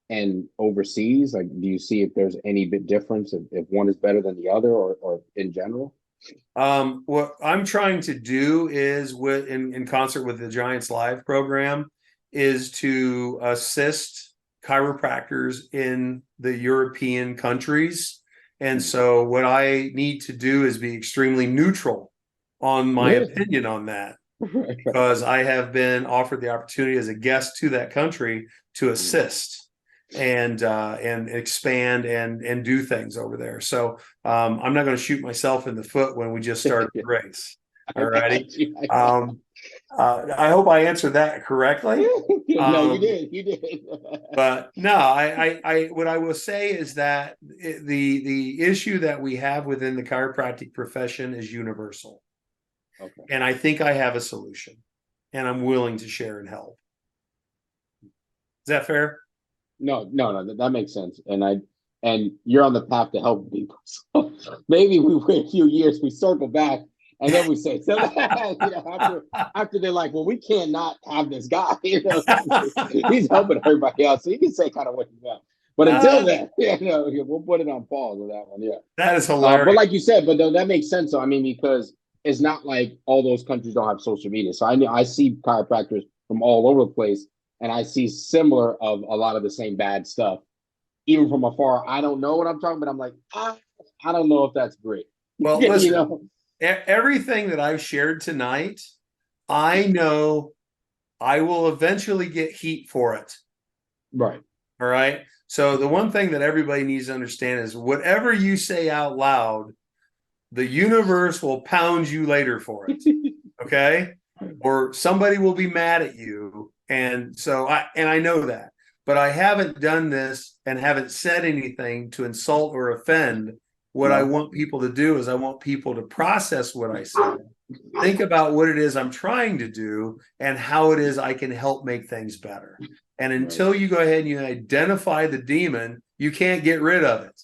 and overseas? Like, do you see if there's any bit difference, if one is better than the other, or in general? What I'm trying to do is, in concert with the Giants Live program, is to assist chiropractors in the European countries. And so what I need to do is be extremely neutral on my opinion on that, because I have been offered the opportunity as a guest to that country to assist and expand and do things over there. So I'm not going to shoot myself in the foot when we just started the race. All righty. I hope I answered that correctly. No, you Um, did. You did. but no, what I will say is that the issue that we have within the chiropractic profession is universal, Okay. and I think I have a solution, and I'm willing to share and help. Is that fair? No, that makes sense. And you're on the path to help people. So maybe we wait a few years, we circle back, and then we say, so after they're like, well, we can't not have this guy. He's helping everybody else. So you can say kind of what you want. But until uh, then, we'll put it on pause with that one. Yeah. that is But hilarious. like you said, but that makes sense. So I mean, because it's not like all those countries don't have social media. So I see chiropractors from all over the place, and I see similar of a lot of the same bad stuff. Even from afar, I don't know what I'm talking, but I'm like, I don't know if that's great. Well, you listen, know, everything that I've shared tonight, I know I will eventually get heat for it. right? All right. So the one thing that everybody needs to understand is whatever you say out loud, the universe will pound you later for it. Okay. Or somebody will be mad at you. And so I know that, but I haven't done this and haven't said anything to insult or offend. What I No, want people to do is I want people to process what I said, think about what it is I'm trying to do and how it is I can help make things better. And right. until you go ahead and you identify the demon, you can't get rid of it.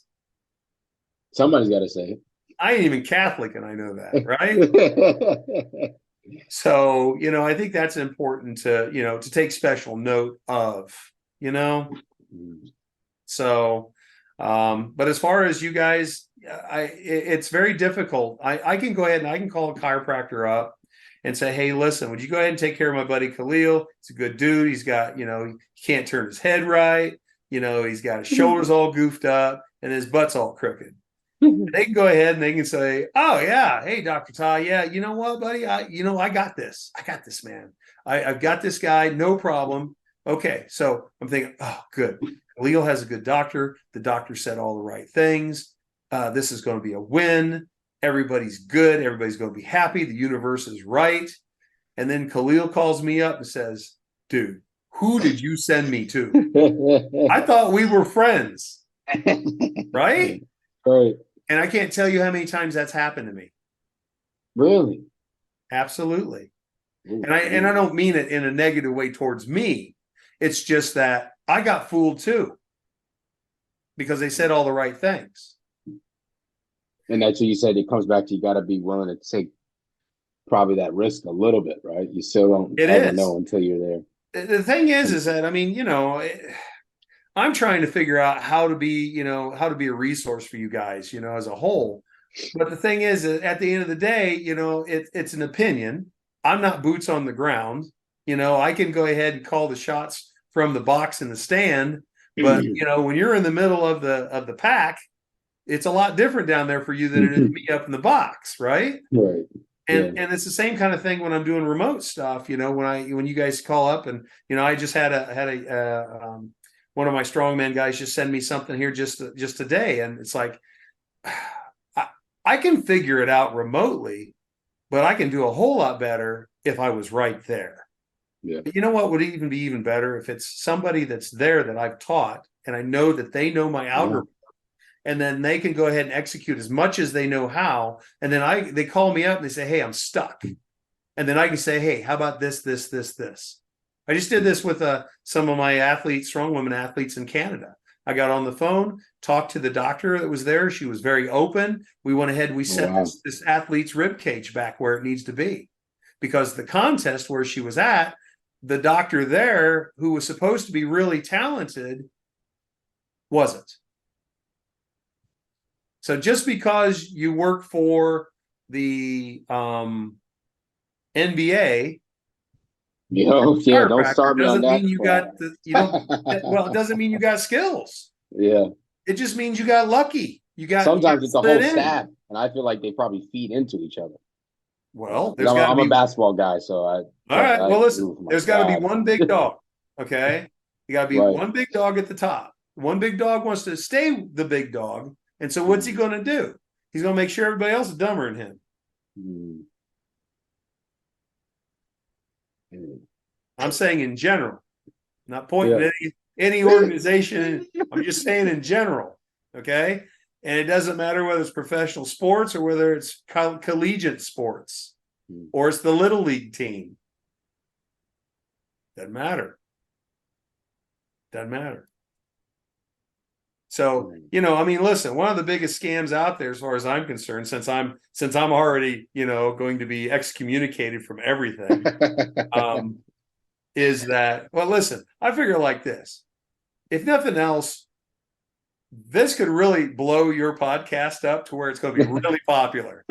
Somebody's got to say I ain't even Catholic and I know that, right? it. So, I think that's important to take special note of, you know. So, but as far as you guys, it's very difficult. I can go ahead and I can call a chiropractor up and say, hey, listen, would you go ahead and take care of my buddy Khalil? He's a good dude. He's got, he can't turn his head right. He's got his shoulders all goofed up and his butt's all crooked. They can go ahead and they can say, oh yeah, hey, Dr. Ty, yeah, you know what, buddy? I got this. I got this, man. I've got this guy, no problem. Okay. So I'm thinking, oh, good. Khalil has a good doctor. The doctor said all the right things. This is going to be a win. Everybody's good. Everybody's going to be happy. The universe is right. And then Khalil calls me up and says, dude, who did you send me to? I thought we were friends, right? Right. And I can't tell you how many times that's happened to me. Really? Absolutely. Ooh, And I don't mean it in a negative way towards me. It's just that I got fooled too because they said all the right things. And that's what you said. It comes back to you got to be willing to take probably that risk a little bit, right? You still don't It ever is. know until you're The thing is that I mean, I'm trying to figure out how to be a resource for you guys, as a whole. But the thing is, at the end of the day, it's an opinion. I'm not boots on the ground. I can go ahead and call the shots from the box in the stand. But there. when you're in the middle of the pack, it's a lot different down there for you than it is me up in the box, right? Right. Yeah. And it's the same kind of thing when I'm doing remote stuff. When you guys call up and I just had one of my strongman guys just send me something here just today, and it's like I can figure it out remotely, but I can do a whole lot better if I was right there. Yeah. But you know what would even be even better if it's somebody that's there that I've taught and I know that they know my algorithm, and then they can go ahead and execute as much as they know how. And then they call me up and they say, hey, I'm stuck. And then I can say, hey, how about this, this, this, this? I just did this with some of my athletes, strong women athletes in Canada. I got on the phone, talked to the doctor that was there. She was very open. We went ahead and we Oh, set wow. this athlete's rib cage back where it needs to be. Because the contest where she was at, the doctor there, who was supposed to be really talented, wasn't. So just because you work for the NBA, Yeah, don't chiropractor start me on doesn't that mean you crap. got it doesn't mean you got skills. Yeah. It just means you got lucky. You got Sometimes it's the slid whole in. staff, and I feel like they probably feed into each other. Well, Because there's got to I'm a be basketball guy, so all right. I Well, listen, root for my there's got to be staff. one big dog. Okay. You got to be Right. one big dog at the top. One big dog wants to stay the big dog. And so what's he going to do? He's going to make sure everybody else is dumber than him. Mm. I'm saying in general, not pointing Yeah. at any organization. I'm just saying in general. Okay. And it doesn't matter whether it's professional sports or whether it's collegiate sports or it's the little league team. Doesn't matter. Doesn't matter. So, I mean, listen, one of the biggest scams out there, as far as I'm concerned, since I'm already, going to be excommunicated from everything, is that, well, listen, I figure like this. If nothing else, this could really blow your podcast up to where it's going to be really popular.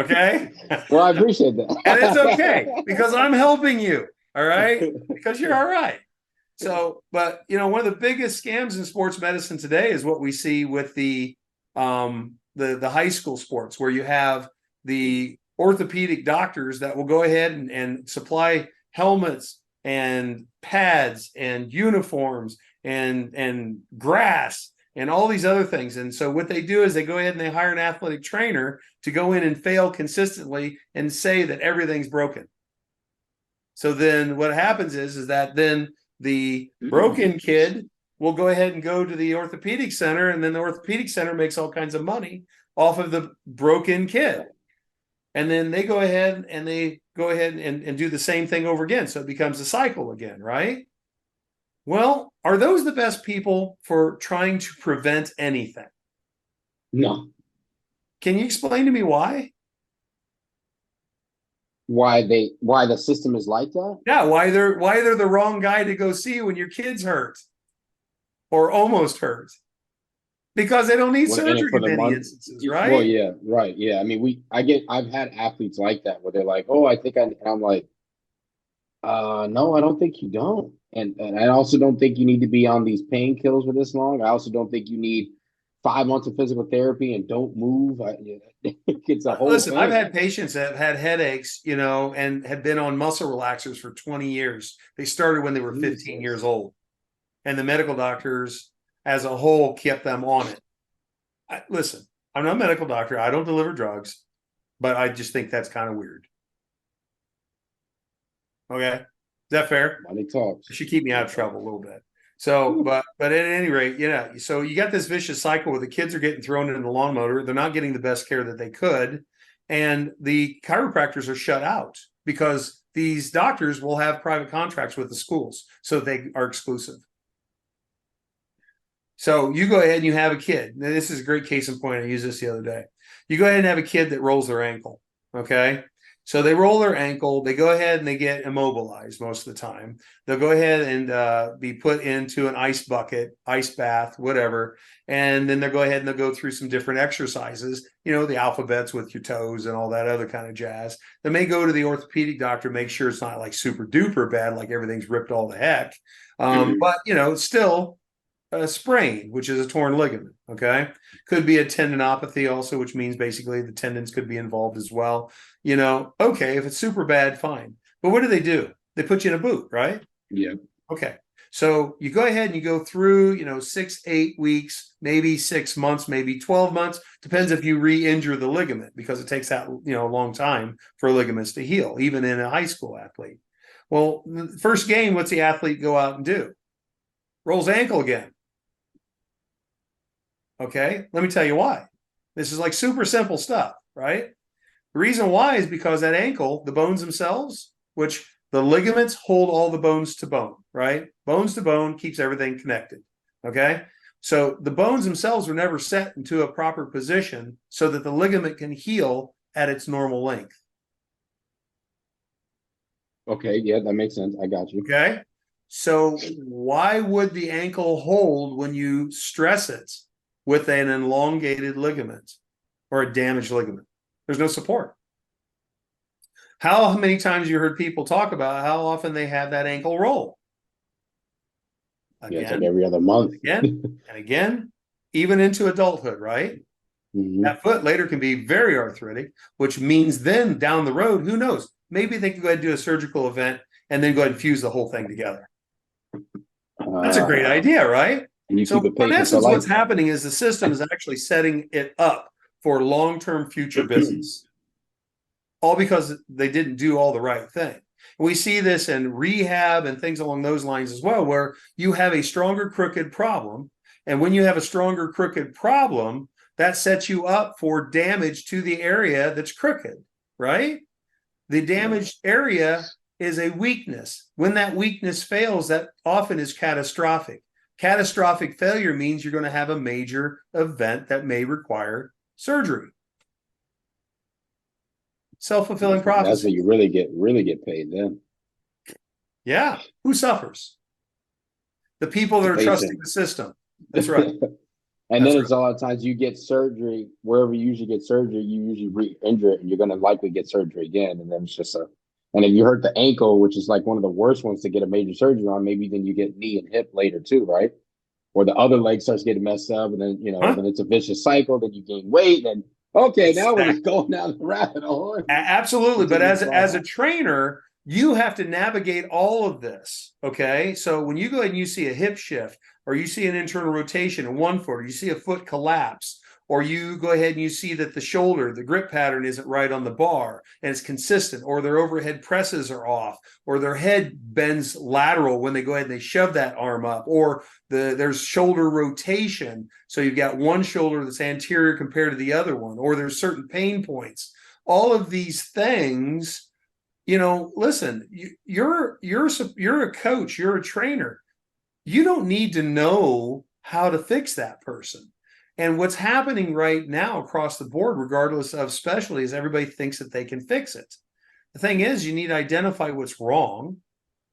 Okay. Well, I appreciate that. And it's okay because I'm helping you. All right. Because you're all right. So, but one of the biggest scams in sports medicine today is what we see with the high school sports, where you have the orthopedic doctors that will go ahead and supply helmets and pads and uniforms and grass and all these other things. And so what they do is they go ahead and they hire an athletic trainer to go in and fail consistently and say that everything's broken. So then what happens is that then the broken kid will go ahead and go to the orthopedic center, and then the orthopedic center makes all kinds of money off of the broken kid. And then they go ahead and do the same thing over again. So it becomes a cycle again, right? Well, are those the best people for trying to prevent anything? No. Can you explain to me why? Why the system is like that? Yeah, why they're the wrong guy to go see when your kid's hurt or almost hurt. Because they don't need surgery in many instances, right? Well, yeah, right. Yeah. I mean, I've had athletes like that where they're like, oh, and I'm like, no, I don't think you don't. And I also don't think you need to be on these painkillers for this long. I also don't think you need 5 months of physical therapy and don't move. It's a whole Listen, thing. I've had patients that have had headaches, and had been on muscle relaxers for 20 years. They started when they were 15 years old. And the medical doctors as a whole kept them on it. Listen, I'm not a medical doctor. I don't deliver drugs, but I just think that's kind of weird. Okay. Is that fair? Money talks. It should keep me out of trouble a little bit. So, but at any rate, so you got this vicious cycle where the kids are getting thrown into the lawn mower. They're not getting the best care that they could. And the chiropractors are shut out because these doctors will have private contracts with the schools. So they are exclusive. So you go ahead and you have a kid. Now, this is a great case in point. I used this the other day. You go ahead and have a kid that rolls their ankle. Okay. So they roll their ankle, they go ahead and they get immobilized most of the time. They'll go ahead and be put into an ice bucket, ice bath, whatever. And then they'll go ahead and they'll go through some different exercises, the alphabets with your toes and all that other kind of jazz. They may go to the orthopedic doctor, make sure it's not like super duper bad, like everything's ripped all to heck. But, still a sprain, which is a torn ligament. Okay. Could be a tendinopathy also, which means basically the tendons could be involved as well. Okay, if it's super bad, fine. But what do? They put you in a boot, right? Yeah. Okay. So you go ahead and you go through, 6, 8 weeks, maybe 6 months, maybe 12 months. Depends if you re-injure the ligament, because it takes that, a long time for ligaments to heal, even in a high school athlete. Well, the first game, what's the athlete go out and do? Rolls ankle again. Okay, let me tell you why. This is like super simple stuff, right? The reason why is because that ankle, the bones themselves, which the ligaments hold all the bones to bone, right? Bones to bone keeps everything connected, okay? So the bones themselves were never set into a proper position so that the ligament can heal at its normal length. Okay, yeah, that makes sense. I got you. Okay, so why would the ankle hold when you stress it with an elongated ligament or a damaged ligament? There's no support. How many times you heard people talk about how often they have that ankle roll? Again, it's like every other month. Again and again, even into adulthood, right? Mm-hmm. That foot later can be very arthritic, which means then down the road, who knows? Maybe they can go ahead and do a surgical event and then go ahead and fuse the whole thing together. That's a great idea, right? So in essence, what's happening is the system is actually setting it up for long-term future business, all because they didn't do all the right thing. We see this in rehab and things along those lines as well, where you have a stronger crooked problem. And when you have a stronger crooked problem, that sets you up for damage to the area that's crooked, right? The damaged area is a weakness. When that weakness fails, that often is catastrophic. Catastrophic failure means you're going to have a major event that may require surgery. Self-fulfilling prophecy. That's when you really get paid then. Yeah. Who suffers? The people that are trusting the system. That's right. And then it's a lot of times you get surgery, wherever you usually get surgery, you usually re-injure it and you're going to likely get surgery again. And then it's just and if you hurt the ankle, which is like one of the worst ones to get a major surgery on, maybe then you get knee and hip later too, right? Or the other leg starts getting messed up and then, then it's a vicious cycle, then you gain weight and okay, now we're just going down the rabbit hole. Absolutely. But as a trainer, you have to navigate all of this. Okay. So when you go ahead and you see a hip shift, or you see an internal rotation in one foot, or you see a foot collapse, or you go ahead and you see that the shoulder, the grip pattern isn't right on the bar and it's consistent, or their overhead presses are off, or their head bends lateral when they go ahead and they shove that arm up, or there's shoulder rotation. So you've got one shoulder that's anterior compared to the other one, or there's certain pain points. All of these things, listen, you're a coach, you're a trainer. You don't need to know how to fix that person. And what's happening right now across the board, regardless of specialty, is everybody thinks that they can fix it. The thing is, you need to identify what's wrong.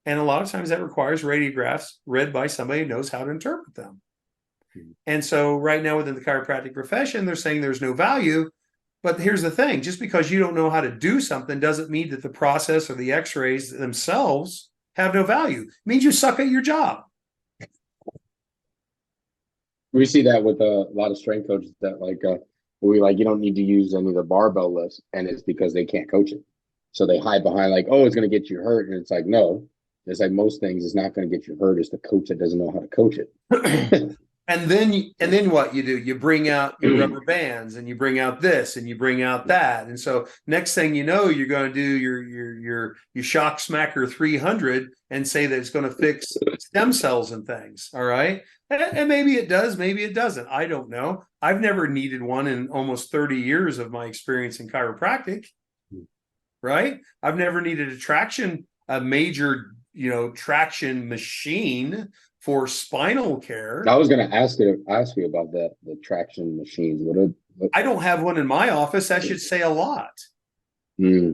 And a lot of times that requires radiographs read by somebody who knows how to interpret them. And so right now within the chiropractic profession, they're saying there's no value. But here's the thing, just because you don't know how to do something doesn't mean that the process or the x-rays themselves have no value. It means you suck at your job. We see that with a lot of strength coaches that you don't need to use any of the barbell lifts, and it's because they can't coach it. So they hide behind it's going to get you hurt. And it's like, no, it's like most things, it's not going to get you hurt. It's the coach that doesn't know how to coach it. And then what you do, you bring out your rubber bands and you bring out this and you bring out that. And so next thing you know, you're going to do your shock smacker 300 and say that it's going to fix stem cells and things. All right. And maybe it does, maybe it doesn't. I don't know. I've never needed one in almost 30 years of my experience in chiropractic. Right. I've never needed a major, traction machine for spinal care. I was going to ask you about that, the traction machines. I don't have one in my office. That should say a lot. I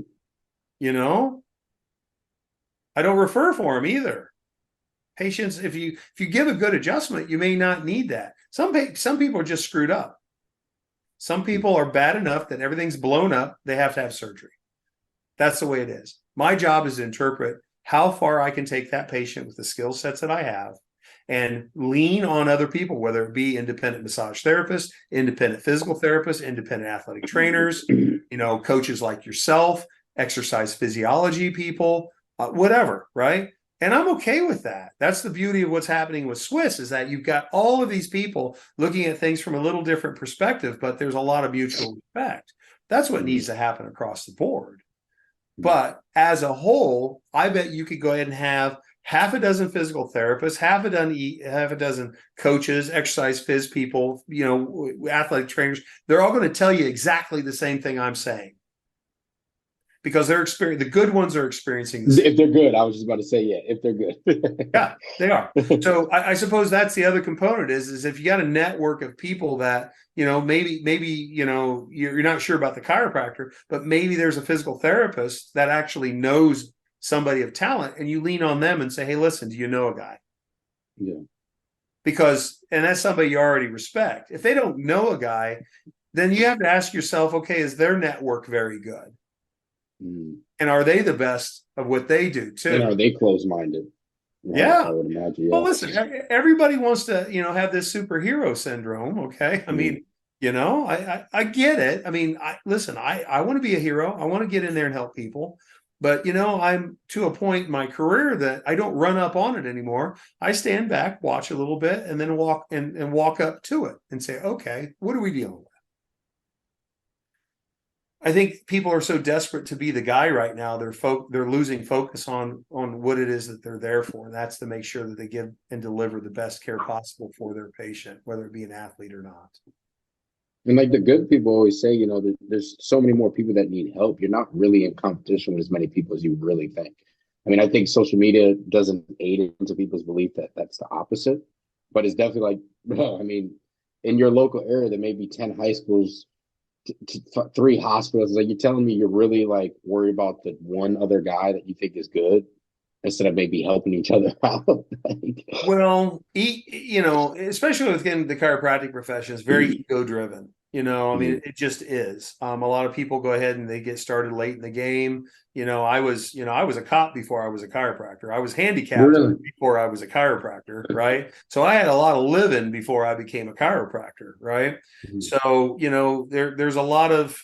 don't refer for them either. Patients, if you give a good adjustment, you may not need that. Some people are just screwed up. Some people are bad enough that everything's blown up. They have to have surgery. That's the way it is. My job is to interpret how far I can take that patient with the skill sets that I have and lean on other people, whether it be independent massage therapists, independent physical therapists, independent athletic trainers, coaches like yourself, exercise physiology people, whatever, right? And I'm okay with that. That's the beauty of what's happening with Swiss, is that you've got all of these people looking at things from a little different perspective, but there's a lot of mutual respect. That's what needs to happen across the board. But as a whole, I bet you could go ahead and have half a dozen physical therapists, half a dozen coaches, exercise phys people, athletic trainers. They're all going to tell you exactly the same thing I'm saying, because the good ones are experiencing this. If they're good, I was just about to say, yeah, if they're good. Yeah, they are. So I suppose that's the other component is if you got a network of people that, maybe, you're not sure about the chiropractor, but maybe there's a physical therapist that actually knows somebody of talent, and you lean on them and say, hey, listen, do you know a guy? Yeah. And that's somebody you already respect. If they don't know a guy, then you have to ask yourself, okay, is their network very good? And are they the best of what they do too? And are they closed-minded? Yeah. I would imagine. Yeah. Well, listen, everybody wants to, have this superhero syndrome. Okay. I mean, I get it. I mean, I want to be a hero. I want to get in there and help people. But, I'm to a point in my career that I don't run up on it anymore. I stand back, watch a little bit, and then walk up to it and say, okay, what are we dealing with? I think people are so desperate to be the guy right now. They're losing focus on what it is that they're there for, and that's to make sure that they give and deliver the best care possible for their patient, whether it be an athlete or not. And like the good people always say, there's so many more people that need help. You're not really in competition with as many people as you really think. I mean, I think social media doesn't aid into people's belief that that's the opposite, but it's definitely like, bro, I mean, in your local area, there may be 10 high schools, 3 hospitals. Like, you're telling me you're really like worried about the one other guy that you think is good instead of maybe helping each other out. Like, Well, especially within the chiropractic profession, it's very ego driven. I mean, it just is. A lot of people go ahead and they get started late in the game. I was a cop before I was a chiropractor. I was handicapped really? before I was a chiropractor, right? So I had a lot of living before I became a chiropractor, right? So, there's a lot of,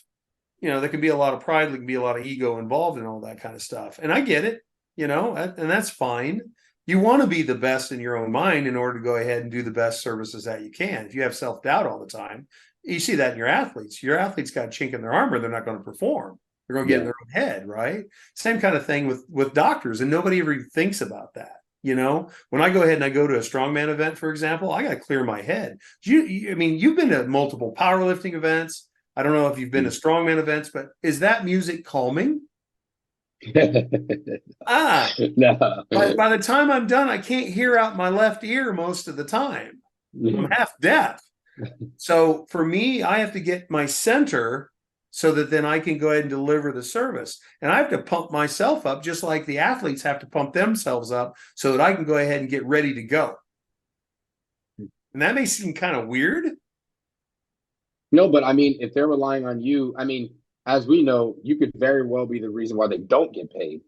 there can be a lot of pride, there can be a lot of ego involved in all that kind of stuff. And I get it, and that's fine. You want to be the best in your own mind in order to go ahead and do the best services that you can. If you have self-doubt all the time, you see that in your athletes. Your athletes got a chink in their armor, they're not going to perform. They're going to get in their own head, right? Same kind of thing with doctors, and nobody ever even thinks about that. When I go ahead and I go to a strongman event, for example, I got to clear my head. I mean, you've been to multiple powerlifting events. I don't know if you've been to strongman events, but is that music calming? No. By the time I'm done, I can't hear out my left ear most of the time. I'm half deaf. So for me, I have to get my center so that then I can go ahead and deliver the service. And I have to pump myself up just like the athletes have to pump themselves up so that I can go ahead and get ready to go. And that may seem kind of weird. No, but I mean, if they're relying on you, I mean, as we know, you could very well be the reason why they don't get paid,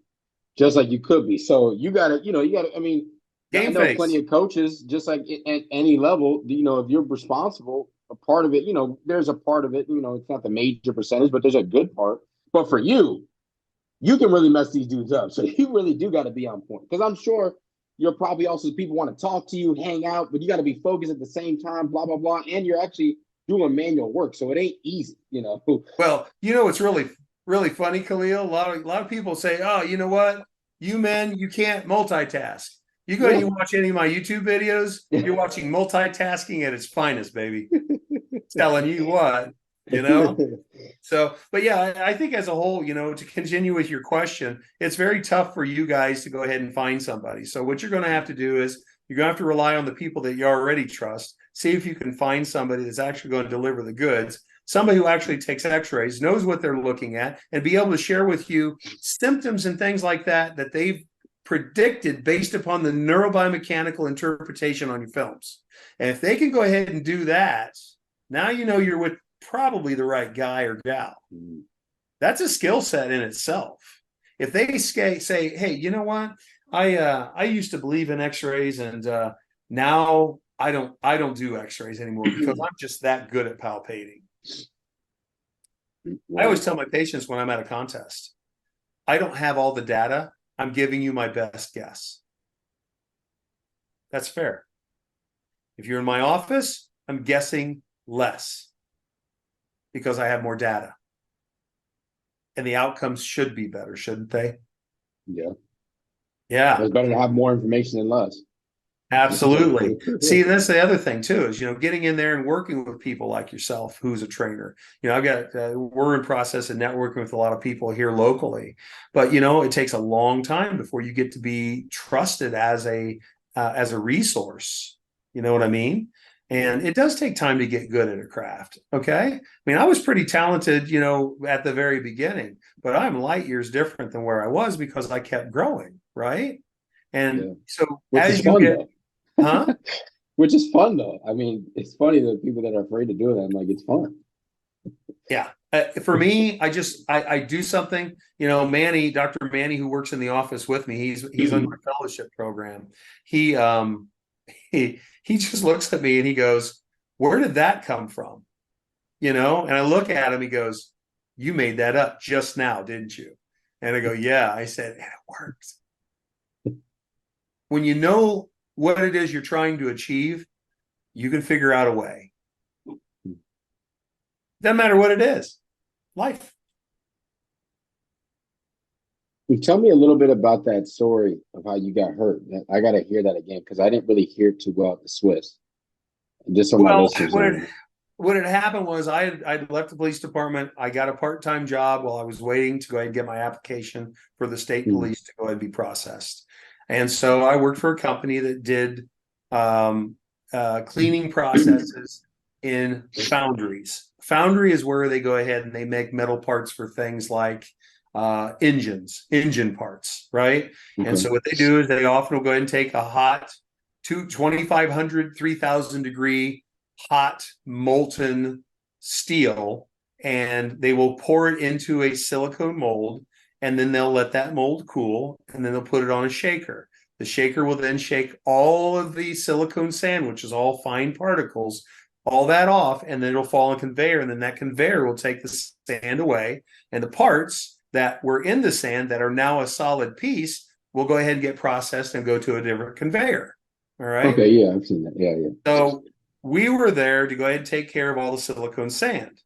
just like you could be. So I mean, I Game know plenty face. of coaches, just like at any level, if you're responsible, a part of it, there's a part of it, it's not the major percentage, but there's a good part. But for you can really mess these dudes up. So you really do got to be on point. Because I'm sure you're probably also people want to talk to you, hang out, but you got to be focused at the same time, blah, blah, blah. And you're actually doing manual work. So it ain't easy. Well, it's really, really funny, Khalil. A lot of people say, oh, you know what? You men, you can't multitask. You go and you watch any of my YouTube videos, you're watching multitasking at its finest, baby. Telling you what, So, but yeah, I think as a whole, to continue with your question, it's very tough for you guys to go ahead and find somebody. So what you're going to have to do is you're going to have to rely on the people that you already trust. See if you can find somebody that's actually going to deliver the goods, somebody who actually takes x-rays, knows what they're looking at, and be able to share with you symptoms and things like that they've predicted based upon the neurobiomechanical interpretation on your films. And if they can go ahead and do that, now you're with probably the right guy or gal. That's a skill set in itself. If they say, hey, you know what? I used to believe in x-rays, and now I don't do x-rays anymore because I'm just that good at palpating. I always tell my patients when I'm at a contest, I don't have all the data. I'm giving you my best guess. That's fair. If you're in my office, I'm guessing less because I have more data. And the outcomes should be better, shouldn't they? Yeah. Yeah. It's better to have more information than less. Absolutely. See, that's the other thing too, is, getting in there and working with people like yourself, who's a trainer. I've got, we're in process of networking with a lot of people here locally, but, it takes a long time before you get to be trusted as a resource. You know what I mean? And it does take time to get good at a craft. Okay. I mean, I was pretty talented, at the very beginning, but I'm light years different than where I was because I kept growing. Right. And so which as is you fun, get, though. huh? Which is fun, though. I mean, it's funny that people that are afraid to do it, I'm like, it's fun. Yeah. For me, I do something, Manny, Dr. Manny, who works in the office with me, he's on my fellowship program. He just looks at me and he goes, where did that come from? And I look at him, he goes, you made that up just now, didn't you? And I go, yeah. I said, and it worked. When you know what it is you're trying to achieve, you can figure out a way. Doesn't matter what it is. Life. Tell me a little bit about that story of how you got hurt. I got to hear that again because I didn't really hear it too well at the Swiss. Just so my Well, listeners know. what had happened was I'd left the police department. I got a part-time job while I was waiting to go ahead and get my application for the state Mm, police to go ahead and be processed. And so I worked for a company that did um, cleaning processes in foundries. Foundry is where they go ahead and they make metal parts for things like engine parts, right? And okay. so what they do is they often will go ahead and take a hot 2,500, 3,000 degree hot molten steel, and they will pour it into a silicone mold, and then they'll let that mold cool, and then they'll put it on a shaker. The shaker will then shake all of the silicone sand, which is all fine particles, all that off, and then it'll fall on conveyor, and then that conveyor will take the sand away, and the parts that were in the sand that are now a solid piece will go ahead and get processed and go to a different conveyor. All right. Okay. Yeah, I've seen that. Yeah, yeah. So we were there to go ahead and take care of all the silicone sand.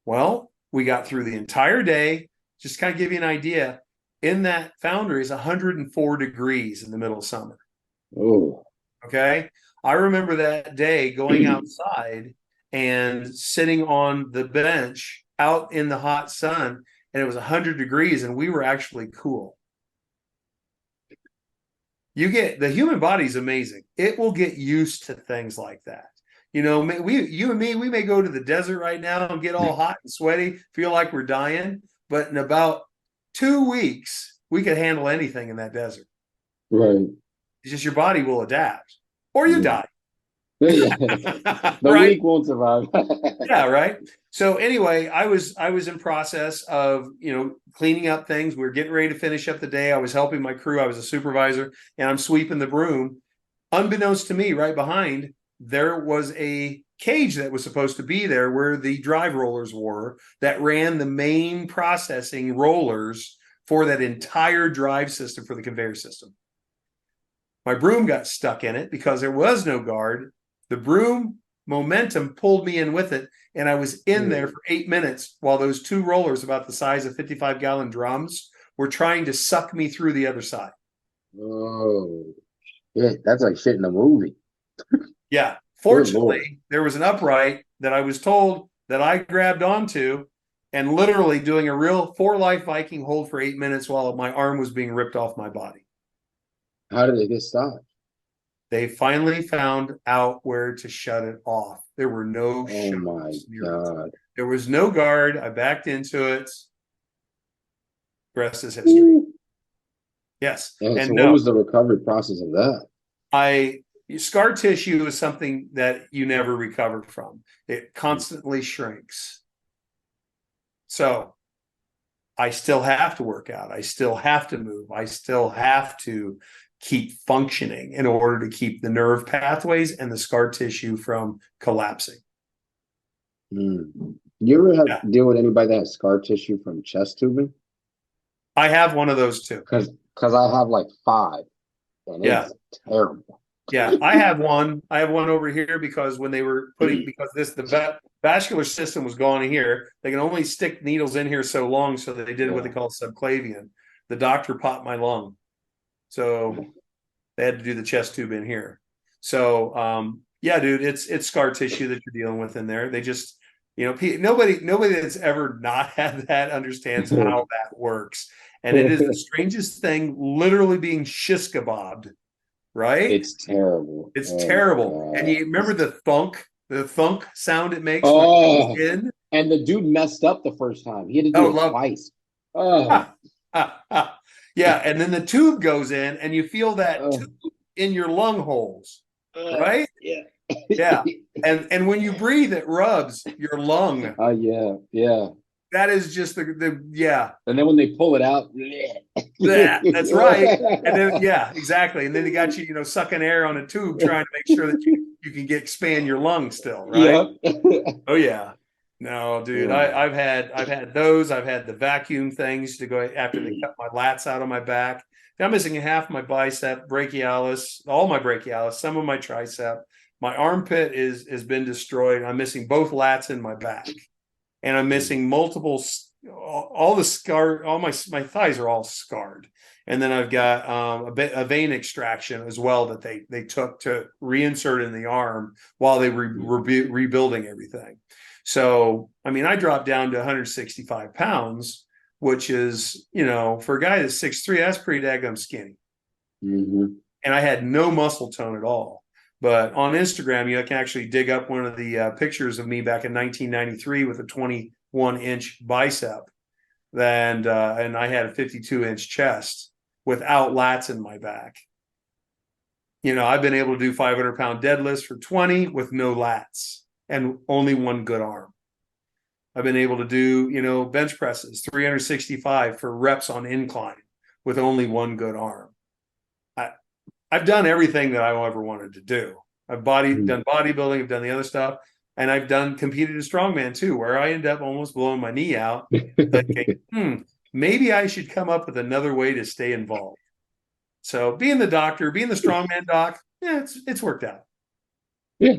Well, we got through the entire day. Just kind of give you an idea. In that foundry is 104 degrees in the middle of summer. Oh. Okay. I remember that day going outside and sitting on the bench out in the hot sun, and it was 100 degrees, and we were actually cool. You get the human body's amazing. It will get used to things like that. You know, you and me, we may go to the desert right now and get all hot and sweaty, feel like we're dying, but in about 2 weeks, we could handle anything in that desert. Right. It's just your body will adapt, or you Yeah. die. Yeah. The Right? weak won't survive. Yeah, right. So anyway, I was in process of, cleaning up things. We were getting ready to finish up the day. I was helping my crew. I was a supervisor, and I'm sweeping the broom. Unbeknownst to me, right behind, there was a cage that was supposed to be there where the drive rollers were that ran the main processing rollers for that entire drive system for the conveyor system. My broom got stuck in it because there was no guard. The broom momentum pulled me in with it, and I was in there for 8 minutes while those two rollers, about the size of 55-gallon drums, were trying to suck me through the other side. Oh, yeah, that's like shit in a movie. Yeah. Good Lord. Fortunately, there was an upright that I was told that I grabbed onto, and literally doing a real for life Viking hold for 8 minutes while my arm was being ripped off my body. How did it get stopped? They finally found out where to shut it off. There were no Oh my shutters near it. God. There was no guard. I backed into it. The rest is history. Ooh. Yes. And so And what no, was the recovery process of that? I scar tissue is something that you never recover from. It constantly shrinks. So I still have to work out. I still have to move. I still have to keep functioning in order to keep the nerve pathways and the scar tissue from collapsing. You ever have Yeah. deal with anybody that has scar tissue from chest tubing? I have one of those too. Because I have like five, and Yeah. it's terrible. Yeah, I have one. I have one over here because when they were because the vascular system was gone here, they can only stick needles in here so long, so they did what they Yeah. call subclavian. The doctor popped my lung, so they had to do the chest tube in here. So, yeah, dude, it's scar tissue that you're dealing with in there. They just, nobody that's ever not had that understands how that works, and it is the strangest thing, literally being shish kebabbed, right? It's terrible. It's Oh my terrible. And God. you remember the thunk sound it makes when it Oh, goes in? and the dude messed up the first time. He had to do Oh, it love. twice. Oh, Yeah, and then the tube goes in and you feel that oh, tube in your lung holes, right? yeah. Yeah. And when you breathe, it rubs your lung. Oh, yeah, yeah. That is just the yeah. And then when they pull it out, That's right. And then yeah, exactly. And then they got you, sucking air on a tube trying to make sure that you can expand your lungs still, right? yep. Oh yeah. No, dude. I've had those. I've had the vacuum things to go after they cut my lats out of my back. I'm missing half my bicep, brachialis, all my brachialis, some of my tricep. My armpit has been destroyed. I'm missing both lats in my back, and I'm missing multiple all the scar, all my thighs are all scarred, and then I've got a vein extraction as well that they took to reinsert in the arm while they were rebuilding everything. So I mean, I dropped down to 165 pounds, which is, for a guy that's 6'3", that's pretty daggum skinny. Mm-hmm. And I had no muscle tone at all. But on Instagram, you can actually dig up one of the pictures of me back in 1993 with a 21-inch bicep, and I had a 52-inch chest without lats in my back. I've been able to do 500-pound deadlifts for 20 with no lats and only one good arm. I've been able to do, bench presses, 365 for reps on incline with only one good arm. I've done everything that I ever wanted to do. I've done bodybuilding, I've done the other stuff, and I've competed as strongman too, where I ended up almost blowing my knee out. Thinking, maybe I should come up with another way to stay involved. So being the doctor, being the strongman doc, it's worked out. Yeah.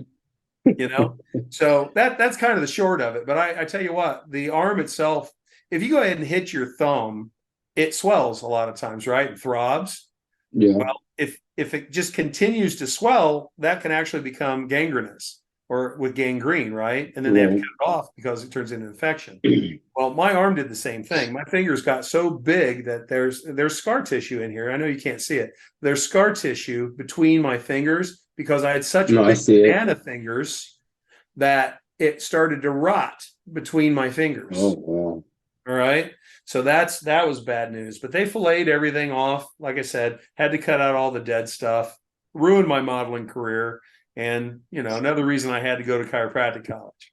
So that's kind of the short of it. But I tell you what, the arm itself, if you go ahead and hit your thumb, it swells a lot of times, right? It throbs. Yeah. Well, if it just continues to swell, that can actually become gangrenous or with gangrene, right? And then they have to cut it off because it turns into infection. Well, my arm did the same thing. My fingers got so big that there's scar tissue in here. I know you can't see it. There's scar tissue between my fingers because I had such big banana fingers that it started to rot between my fingers. Oh, wow. All right. So that was bad news, but they filleted everything off. Like I said, had to cut out all the dead stuff, ruined my modeling career. And, another reason I had to go to chiropractic college.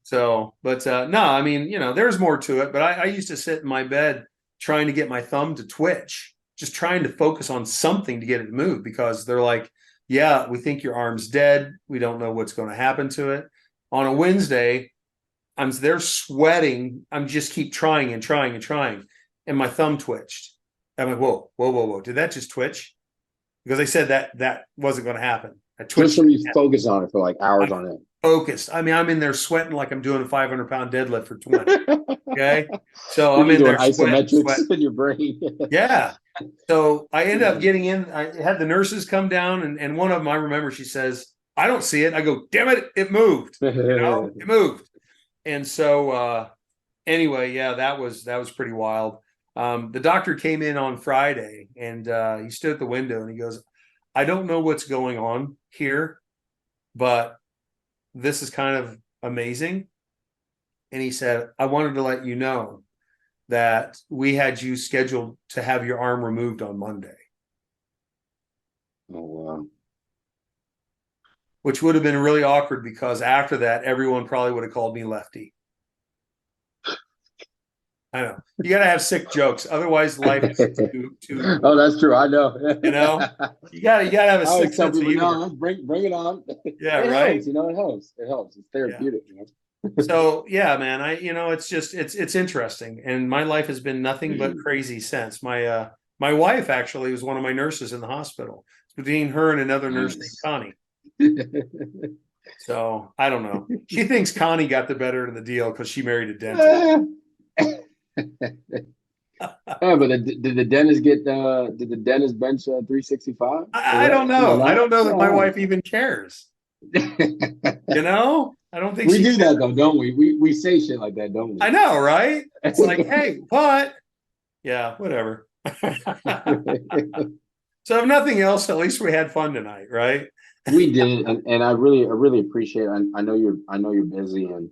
So, but no, I mean, there's more to it, but I used to sit in my bed trying to get my thumb to twitch, just trying to focus on something to get it to move, because they're like, yeah, we think your arm's dead. We don't know what's going to happen to it. On a Wednesday, I'm there sweating. I'm just keep trying and trying and trying. And my thumb twitched. I'm like, whoa, whoa, whoa, whoa. Did that just twitch? Because they said that wasn't going to happen. I twitched. Just when you focus on it for like hours on end. Focused. I mean, I'm in there sweating like I'm doing a 500-pound deadlift for 20. Okay. So I'm in doing there isometrics in your brain. Yeah. So I ended up getting in. I had the nurses come down, and one of them, I remember, she says, I don't see it. I go, damn it, it moved. It moved. And so anyway, yeah, that was pretty wild. The doctor came in on Friday, and he stood at the window and he goes, I don't know what's going on here, but this is kind of amazing. And he said, I wanted to let you know that we had you scheduled to have your arm removed on Monday. Oh, wow. Which would have been really awkward, because after that, everyone probably would have called me lefty. I know. You got to have sick jokes. Otherwise, life is too. Oh, that's true. I know. You got to have a sick sense of humor. No, bring it on. Yeah, it right. Helps, it helps. It helps. It's therapeutic. Yeah. So yeah, man, it's just it's interesting, and my life has been nothing but crazy since. My wife actually was one of my nurses in the hospital. It's between her and another nurse named Connie. So I don't know. She thinks Connie got the better of the deal because she married a dentist. Yeah, but did the dentist bench 365? I don't know. I don't know that my wife even cares. I don't think we do that though, don't we? We say shit like that, don't we? I know, right? It's like, hey, what? Yeah, whatever. So if nothing else, at least we had fun tonight, right? We did, and I really appreciate it. I know you're busy, and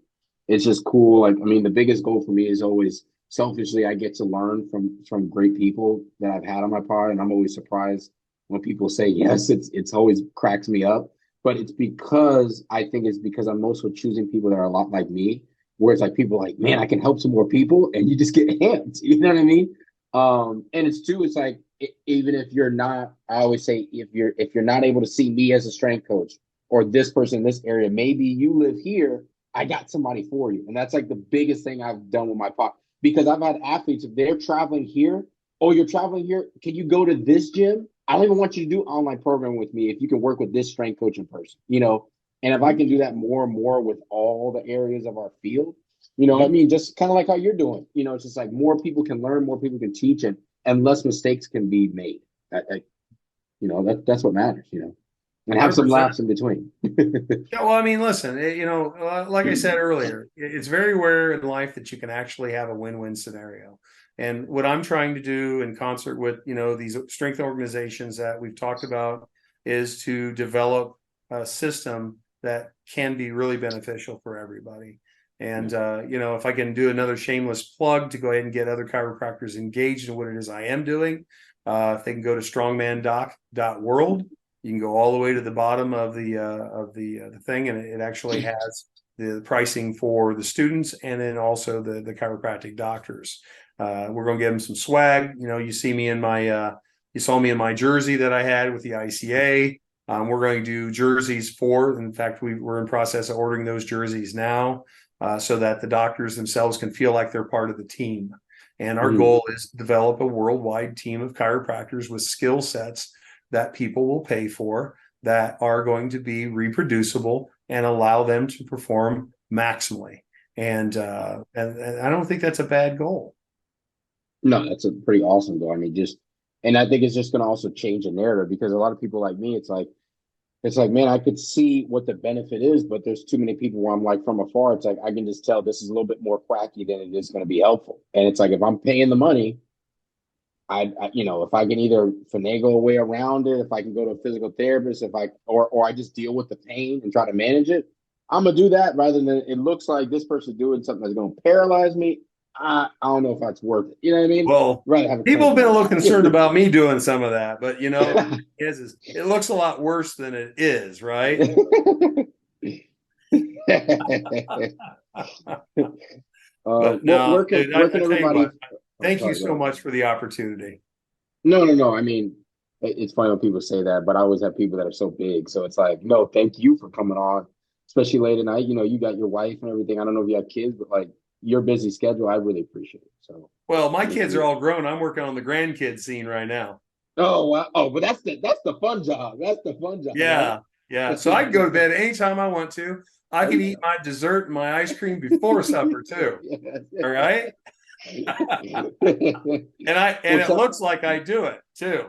it's just cool. Like, I mean, the biggest goal for me is always, selfishly, I get to learn from great people that I've had on my pod, and I'm always surprised when people say yes. It's always cracks me up, but it's because I'm also choosing people that are a lot like me, where it's like people are like, man, I can help some more people, and you just get amped. You know what I mean? And it's like, even if you're not, I always say, if you're not able to see me as a strength coach or this person in this area, maybe you live here, I got somebody for you. And that's like the biggest thing I've done with my pod, because I've had athletes, if they're traveling here, oh, you're traveling here, can you go to this gym? I don't even want you to do online programming with me if you can work with this strength coach in person, And if I can do that more and more with all the areas of our field, You know, I Mhm. mean, just kind of like how you're doing. You know, it's just like more people can learn, more people can teach, and less mistakes can be made. You know, that's what matters. You know, and have some 100%. laughs in between. Yeah, well, I mean, listen, like I said earlier, it's very rare in life that you can actually have a win-win scenario. And what I'm trying to do in concert with, these strength organizations that we've talked about is to develop a system that can be really beneficial for everybody. And, if I can do another shameless plug to go ahead and get other chiropractors engaged in what it is I am doing, if they can go to strongmandoc.world. You can go all the way to the bottom of the thing, and it actually has the pricing for the students and then also the chiropractic doctors. We're going to get them some swag. You saw me in my jersey that I had with the ICA. We're going to do jerseys in fact, we're in process of ordering those jerseys now, so that the doctors themselves can feel like they're part of the team. And our Mm. goal is to develop a worldwide team of chiropractors with skill sets that people will pay for, that are going to be reproducible and allow them to perform maximally. And I don't think that's a bad goal. No, that's a pretty awesome goal. I mean, and I think it's just going to also change the narrative because a lot of people like me, it's like, man, I could see what the benefit is, but there's too many people where I'm like from afar. It's like I can just tell this is a little bit more quacky than it is going to be helpful. And it's like if I'm paying the money, if I can either finagle a way around it, if I can go to a physical therapist, or I just deal with the pain and try to manage it, I'm gonna do that rather than it looks like this person's doing something that's gonna paralyze me. I don't know if that's worth it. You know what I mean? Well, Rather have a people clinic have been a around little concerned it. about me doing some of that, but it looks a lot worse than it is, right? But Well, no, dude, where I can tell you what, everybody? Oh, thank you sorry, go so ahead. much for the opportunity. No, no, no. I mean, it's funny when people say that, but I always have people that are so big. So it's like, no, thank you for coming on, especially late at night. You know, you got your wife and everything. I don't know if you have kids, but like your busy schedule, I really appreciate it. So Well, my thank kids are you. all grown. I'm working on the grandkid scene right now. Oh, wow. Oh, but that's the fun job. That's the fun job, right? Yeah, yeah. So I can go to bed anytime I want to. I Oh can yeah. eat my dessert and my ice cream before supper too. All right. And Well, it looks like I do it too.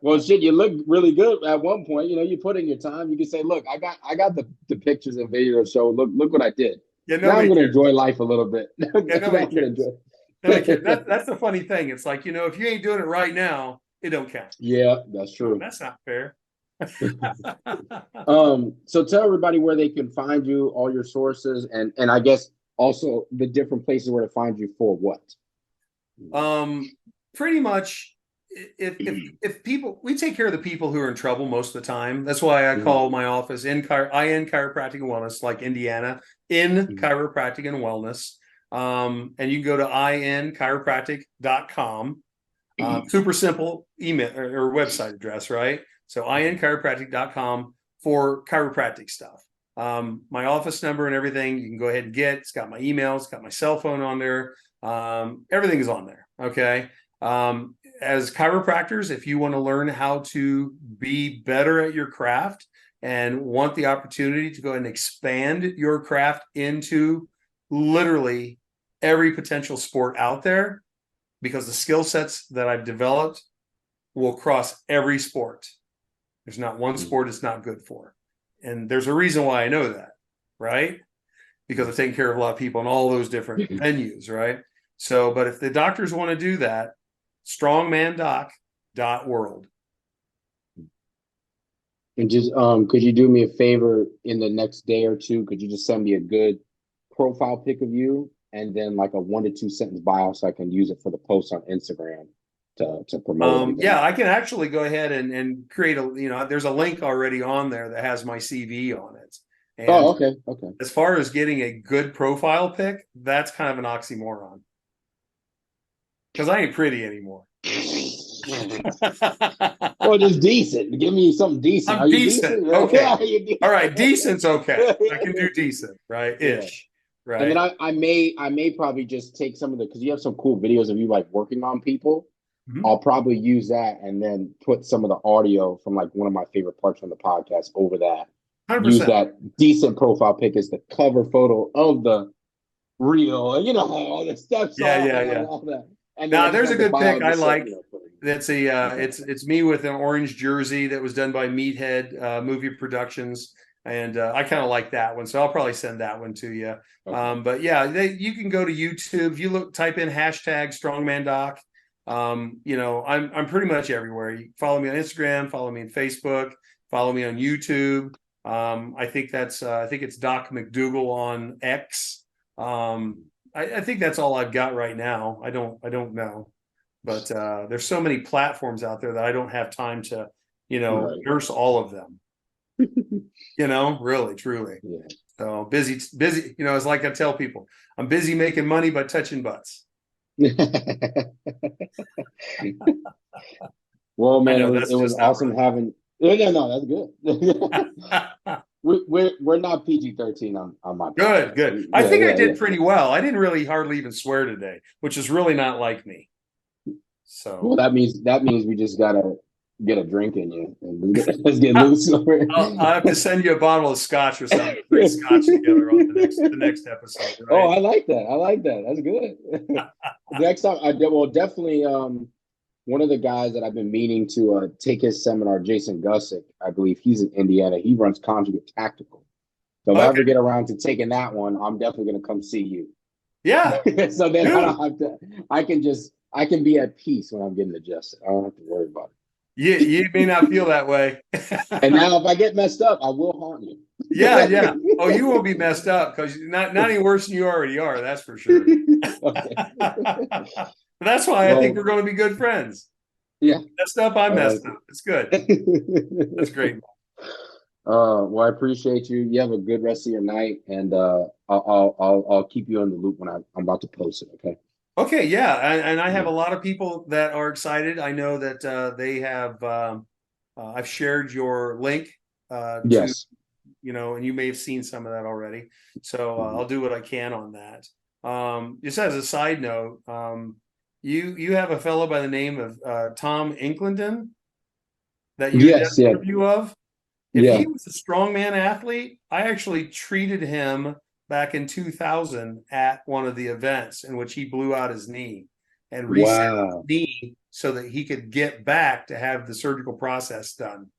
well, shit, you look really good at one point. You know, you put in your time. You can say, "Look, I got the pictures and videos show. Look what I did." Yeah, Now I'm nobody going to cares. enjoy life a little bit. Now Yeah, I'm nobody going to cares. enjoy. Nobody cares. That's the funny thing. It's like, if you ain't doing it right now, it don't count. Yeah, that's Oh, true. that's not fair. So tell everybody where they can find you, all your sources, and I guess also the different places where to find you for what. um, Pretty much, if people, we take care of the people who are in trouble most of the time. That's why I Mhm. call my office in Chiropractic and Wellness, like Indiana, in Mhm. Chiropractic and Wellness. And you can go to inchiropractic.com. Super simple email or website address, right? So inchiropractic.com for chiropractic stuff. My office number and everything you can go ahead and get. It's got my email, it's got my cell phone on there. Everything is on there. Okay. As chiropractors, if you want to learn how to be better at your craft and want the opportunity to go ahead and expand your craft into literally every potential sport out there, because the skill sets that I've developed will cross every sport. There's not one Mhm. sport it's not good for. And there's a reason why I know that, right? Because I've taken care of a lot of people in all those different venues, right? So, but if the doctors want to do that, strongmandoc.world. And just could you do me a favor in the next day or two? Could you just send me a good profile pic of you and then like a 1 to 2 sentence bio so I can use it for the post on Instagram to promote everything? Yeah, I can actually go ahead and create there's a link already on there that has my CV on it. And Oh, okay, okay. as far as getting a good profile pic, that's kind of an oxymoron because I ain't pretty anymore. Well, just decent. Give me something decent. Are I'm you decent. decent? Okay. Are you All right. decent? Decent's okay. I can do decent, right? Yeah. Ish. And then Right. I may probably just take some of the because you have some cool videos of you like working on people. Mhm. I'll probably use that and then put some of the audio from like one of my favorite parts from the podcast over that. use 100%. that decent profile pic as the cover photo of the reel, and how all the steps Yeah, are yeah, and yeah. all that. And then I Now just there's a have the good bio pick I just say, like. That's okay, it's me with an orange jersey that was done by Meathead Movie Productions, and I kind of like that one, so I'll probably send that one to you. okay. But yeah, you can go to YouTube. If you type in hashtag Strongman Doc. I'm pretty much everywhere. You follow me on Instagram, follow me on Facebook, follow me on YouTube. I think it's Doc McDougle on X. I think that's all I've got right now. I don't know, but there's so many platforms out there that I don't have time to, Right. nurse all of them. Really, truly. Yeah. So busy, busy. It's like I tell people, I'm busy making money by touching butts. Well, I man, know it that's was just not awesome right. having. Yeah, yeah, no, that's good. We're not PG-13 on my Good, podcast. good. I Yeah, think I yeah, yeah. did pretty well. I didn't really hardly even swear today, which is really not like me. Well, So that means we just gotta get a drink in you and let's get loose. I'll have to send you a bottle of scotch or something. Drink scotch together on the next episode, Oh, right? I like that. I like that. That's good. Next time, well, definitely. One of the guys that I've been meaning to take his seminar, Jason Gussick, I believe he's in Indiana. He runs Conjugate Tactical. So if I ever Okay. get around to taking that one, I'm definitely going to come see you. Yeah, So then I dude. don't have to. I can be at peace when I'm getting adjusted. I don't have to worry about You may not feel that way. it. And now, if I get messed up, I will haunt you. Yeah, yeah. Oh, you won't be messed up because not any worse than you already are. That's for sure. Okay. That's why I think Well, we're going to be good friends. yeah, Messed up, I I like messed up. It's good. That's it. great. Well, I appreciate you. You have a good rest of your night, and I'll keep you in the loop when I'm about to post it. Okay. Okay, yeah, and I have Yeah. a lot of people that are excited. I know that they have. I've shared your link to Yes. and you may have seen some of that already. So Mhm. I'll do what I can on that. Just as a side note, you have a fellow by the name of Tom Inclendon that you did Yes. an Yeah. interview of. If Yeah. he was a strongman athlete, I actually treated him back in 2000 at one of the events in which he blew out his knee and reset his Wow. knee so that he could get back to have the surgical process done.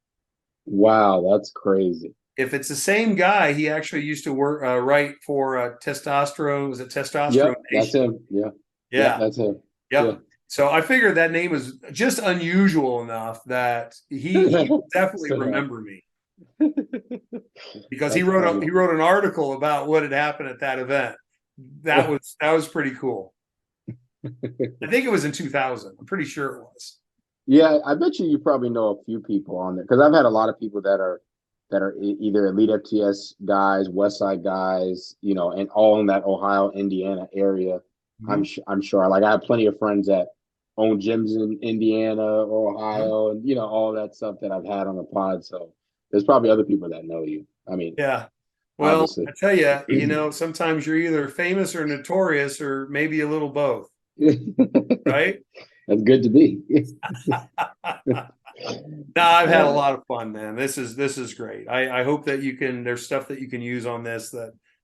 Wow. That's crazy. If it's the same guy, he actually used to work write for testosterone. Was it Testosterone Yep. That's Nation? him. Yeah. Yep. Yeah. That's him. Yeah. Yep. So I figured that name was just unusual enough that he will definitely So, remember me because he that's wrote funny. he wrote an article about what had happened at that event. That was pretty cool. I think it was in 2000. I'm pretty sure it was. Yeah, I bet you probably know a few people on there because I've had a lot of people that are either elite FTS guys, West Side guys, and all in that Ohio, Indiana area. Mhm. I'm sure. Like I have plenty of friends that own gyms in Indiana or Mhm. Ohio, and all that stuff that I've had on the pod. So there's probably other people that know you. I mean, Yeah. Well, I obviously. tell you, sometimes you're either famous or notorious or maybe a little both, right? That's good to be. No, I've had a Uh, lot of fun, man. This is great. I hope that there's stuff that you can use on this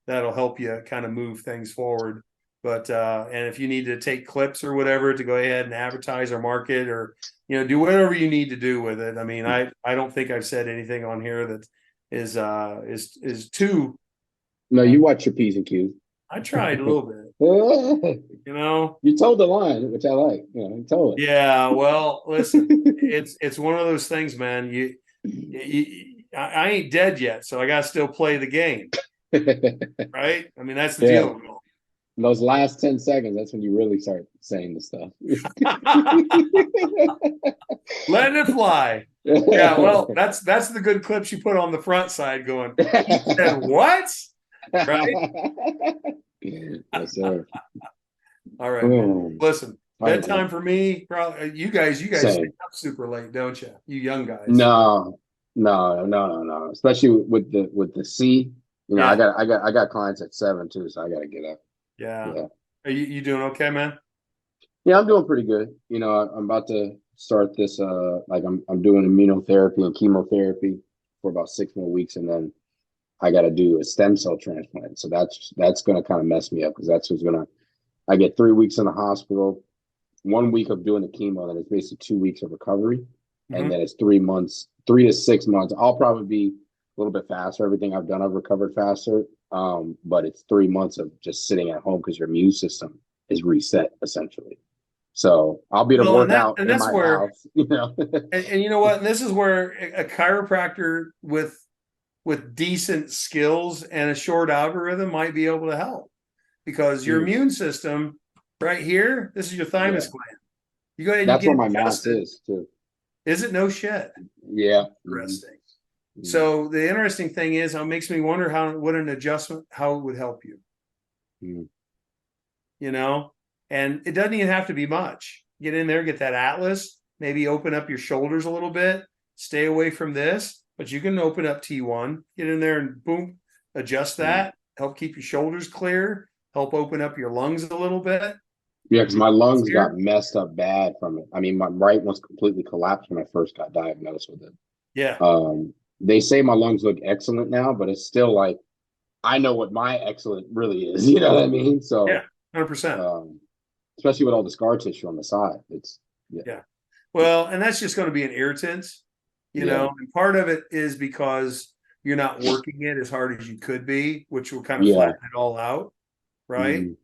that'll help you kind of move things forward. But and if you need to take clips or whatever to go ahead and advertise or market or do whatever you need to do with it. I mean, I don't think I've said anything on here that is too. no, uh, you watch your P's and Q's. I tried a little bit, you know. You told the line, which I like. You told Yeah, well, listen, it. it's one of those things, man. I ain't dead yet, so I got to still play the game, right? I mean, that's the Yeah. deal. In those last 10 seconds, that's when you really start saying the stuff. Letting it fly. Yeah, well, that's the good clips you put on the front side going, he said what? Right? Yes, sir. All right, man. Oh, Listen, all right, man. bedtime for me, probably you guys stay Same. up super late, don't you? You young guys. No, no, no, no, no. Especially with the C. I Yeah, got clients at 7 too, so I gotta get up. yeah. Yeah. Are you doing okay, man? Yeah, I'm doing pretty good. I'm about to start this like I'm doing immunotherapy and chemotherapy for about 6 more weeks, and then I got to do a stem cell transplant. So that's going to kind of mess me up because that's what's going to. I get 3 weeks in the hospital, 1 week of doing the chemo, then it's basically 2 weeks of recovery, and Mm-hmm. then it's 3 months, 3 to 6 months. I'll probably be a little bit faster. Everything I've done, I've recovered faster. But it's 3 months of just sitting at home because your immune system is reset essentially. So I'll be able to Well, work out and in that's my where, house, you know. and you know what? And this is where a chiropractor with decent skills and a short algorithm might be able to help, because your Mm, immune system right here, this is your thymus yeah, gland. You go ahead and you that's where get my mass adjusted. is too. Is it? No shit. Yeah. Interesting. Mm, So the interesting thing is, it makes me wonder what an adjustment, how it would help you, mm, you know? And it doesn't even have to be much. Get in there, get that atlas, maybe open up your shoulders a little bit, stay away from this, but you can open up T1, get in there and boom, adjust mm. that, help keep your shoulders clear, help open up your lungs a little bit. Yeah, because my lungs got Here. messed up bad from it. I mean, my right one's completely collapsed when I first got diagnosed with it. Yeah. They say my lungs look excellent now, but it's still like I know what my excellent really is. You know what I mean? Yeah. So, 100%. especially with all the scar tissue on the side, it's yeah, Yeah. Well, and that's just going to be an irritant, yeah, and part of it is because you're not working it as hard as you could be, which will kind of yeah. flatten it all out, right? Mhm.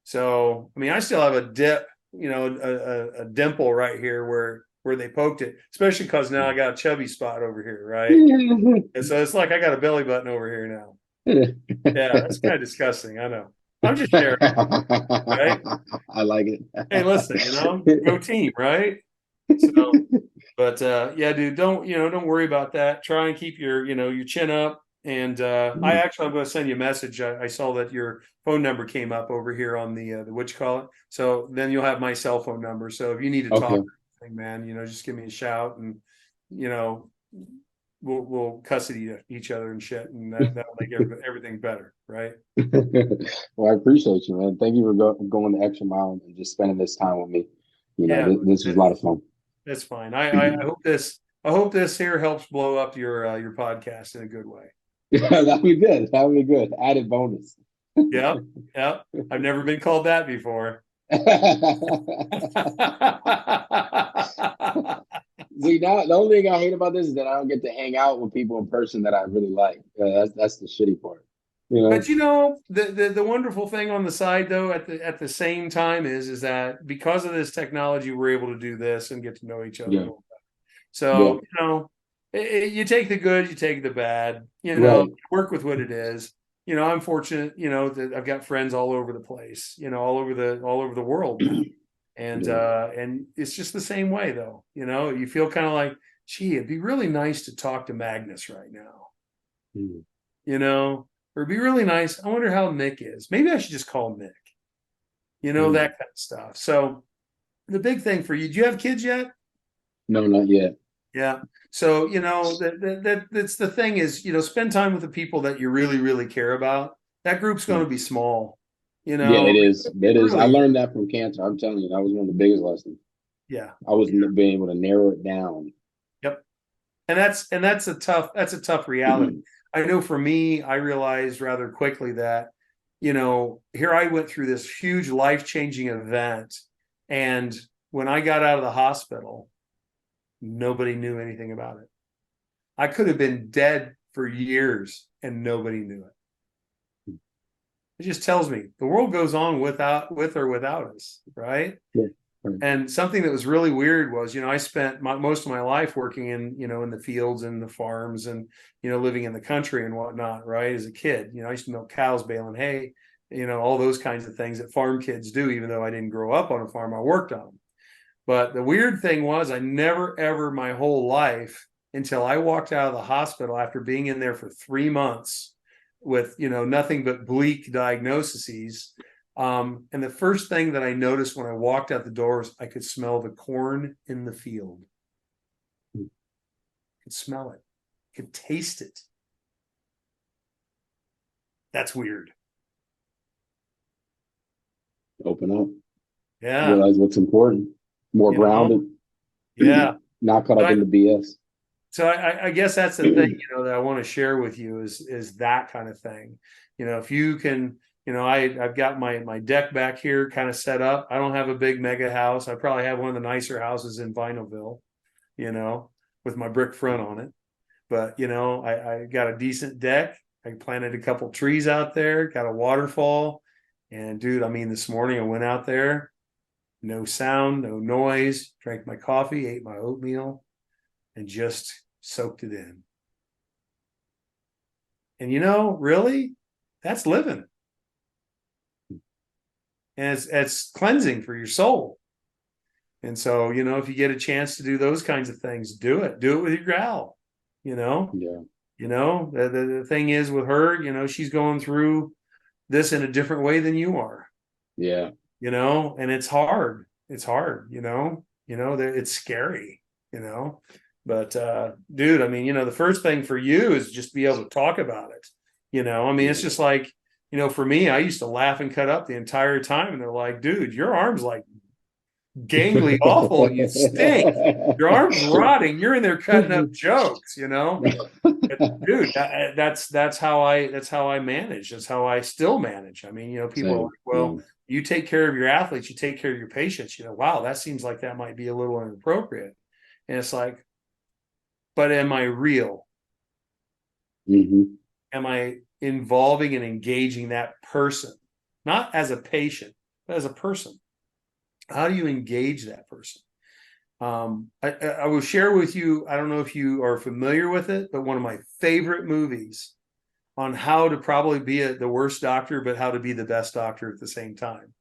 So, I mean, I still have a dip, a dimple right here where they poked it, especially because now I got a chubby spot over here, right? And so it's like I got a belly button over here now. Yeah, that's kind of disgusting. I know. I'm just sharing, right? I like it. Hey, listen, go team, right? So, but yeah, dude, don't worry about that. Try and keep your chin up. And I'm going to send you a message. I saw that your phone number came up over here on the what you call it. So then you'll have my cell phone number. So if you need to talk, Okay. man, just give me a shout, and you know we'll cuss at each other and shit, and that'll make everything better, right? Well, I appreciate you, man. Thank you for going the extra mile and just spending this time with me. Yeah, This was a lot of fun. that's fine. I hope this here helps blow up your podcast in a good way. That'd be good. That would be good. Added bonus. Yep. Yep. I've never been called that before. See, now the only thing I hate about this is that I don't get to hang out with people in person that I really like. That's the shitty part. You But know? the wonderful thing on the side though, at the same time, is that because of this technology, we're able to do this and get to know each other a Yeah. little. Yeah. So, you take the good, you take the bad, Right. work with what it is. I'm fortunate, that I've got friends all over the place, all over the world now. And Yeah. and it's just the same way though. You feel kind of like, gee, it'd be really nice to talk to Magnus right now, Mm. or it'd be really nice. I wonder how Nick is. Maybe I should just call Nick, Mm. that kind of stuff. So the big thing for you, do you have kids yet? No, not yet. Yeah. So, that's the thing is, spend time with the people that you really, really care about. That group's going Mm. to be small, Yeah, it is. it It is. I really, learned that from cancer. I'm telling you, that was one of the biggest lessons. yeah. I was Yeah. being able to narrow it down. Yep. And that's a tough reality. I know for me, I realized rather quickly that, here I went through this huge life-changing event. And when I got out of the hospital, nobody knew anything about it. I could have been dead for years and nobody knew it. It just tells me the world goes on with or without us, right? Yeah. Right. And something that was really weird was, I spent most of my life working in the fields and the farms, and, living in the country and whatnot, right? As a kid, I used to milk cows, baling hay, all those kinds of things that farm kids do, even though I didn't grow up on a farm, I worked on them. But the weird thing was, I never, ever my whole life, until I walked out of the hospital after being in there for 3 months with, nothing but bleak diagnoses. And the first thing that I noticed when I walked out the doors, I could smell the corn in the field. I could smell it, I could taste it. That's weird. Open up. Yeah. Realize what's important. More You know? grounded. Yeah. Not caught up I, in the BS. So I guess that's the thing, that I want to share with you is that kind of thing. If you can, I've got my deck back here kind of set up. I don't have a big mega house. I probably have one of the nicer houses in Vinylville, you know, with my brick front on it. But I got a decent deck. I planted a couple trees out there, got a waterfall. And dude, I mean, this morning I went out there, no sound, no noise, drank my coffee, ate my oatmeal, and just soaked it in. And really, that's living. And it's cleansing for your soul. And so, if you get a chance to do those kinds of things, do it. Do it with your gal, Yeah. The thing is with her, she's going through this in a different way than you are. Yeah. And it's hard. It's hard, it's scary, But dude, I mean, the first thing for you is just be able to talk about it. I mean, it's just like, for me, I used to laugh and cut up the entire time. And they're like, dude, your arm's like gangly awful. You stink. Your arm's rotting. You're in there cutting up jokes, Dude, that's how I manage. That's how I still manage. I mean, people are like, well, you take care of your athletes, you take care of your patients. Wow, that seems like that might be a little inappropriate. And it's like, but am I real? Mm-hmm. Am I involving and engaging that person, not as a patient, but as a person? How do you engage that person? I will share with you, I don't know if you are familiar with it, but one of my favorite movies on how to probably be the worst doctor, but how to be the best doctor at the same time.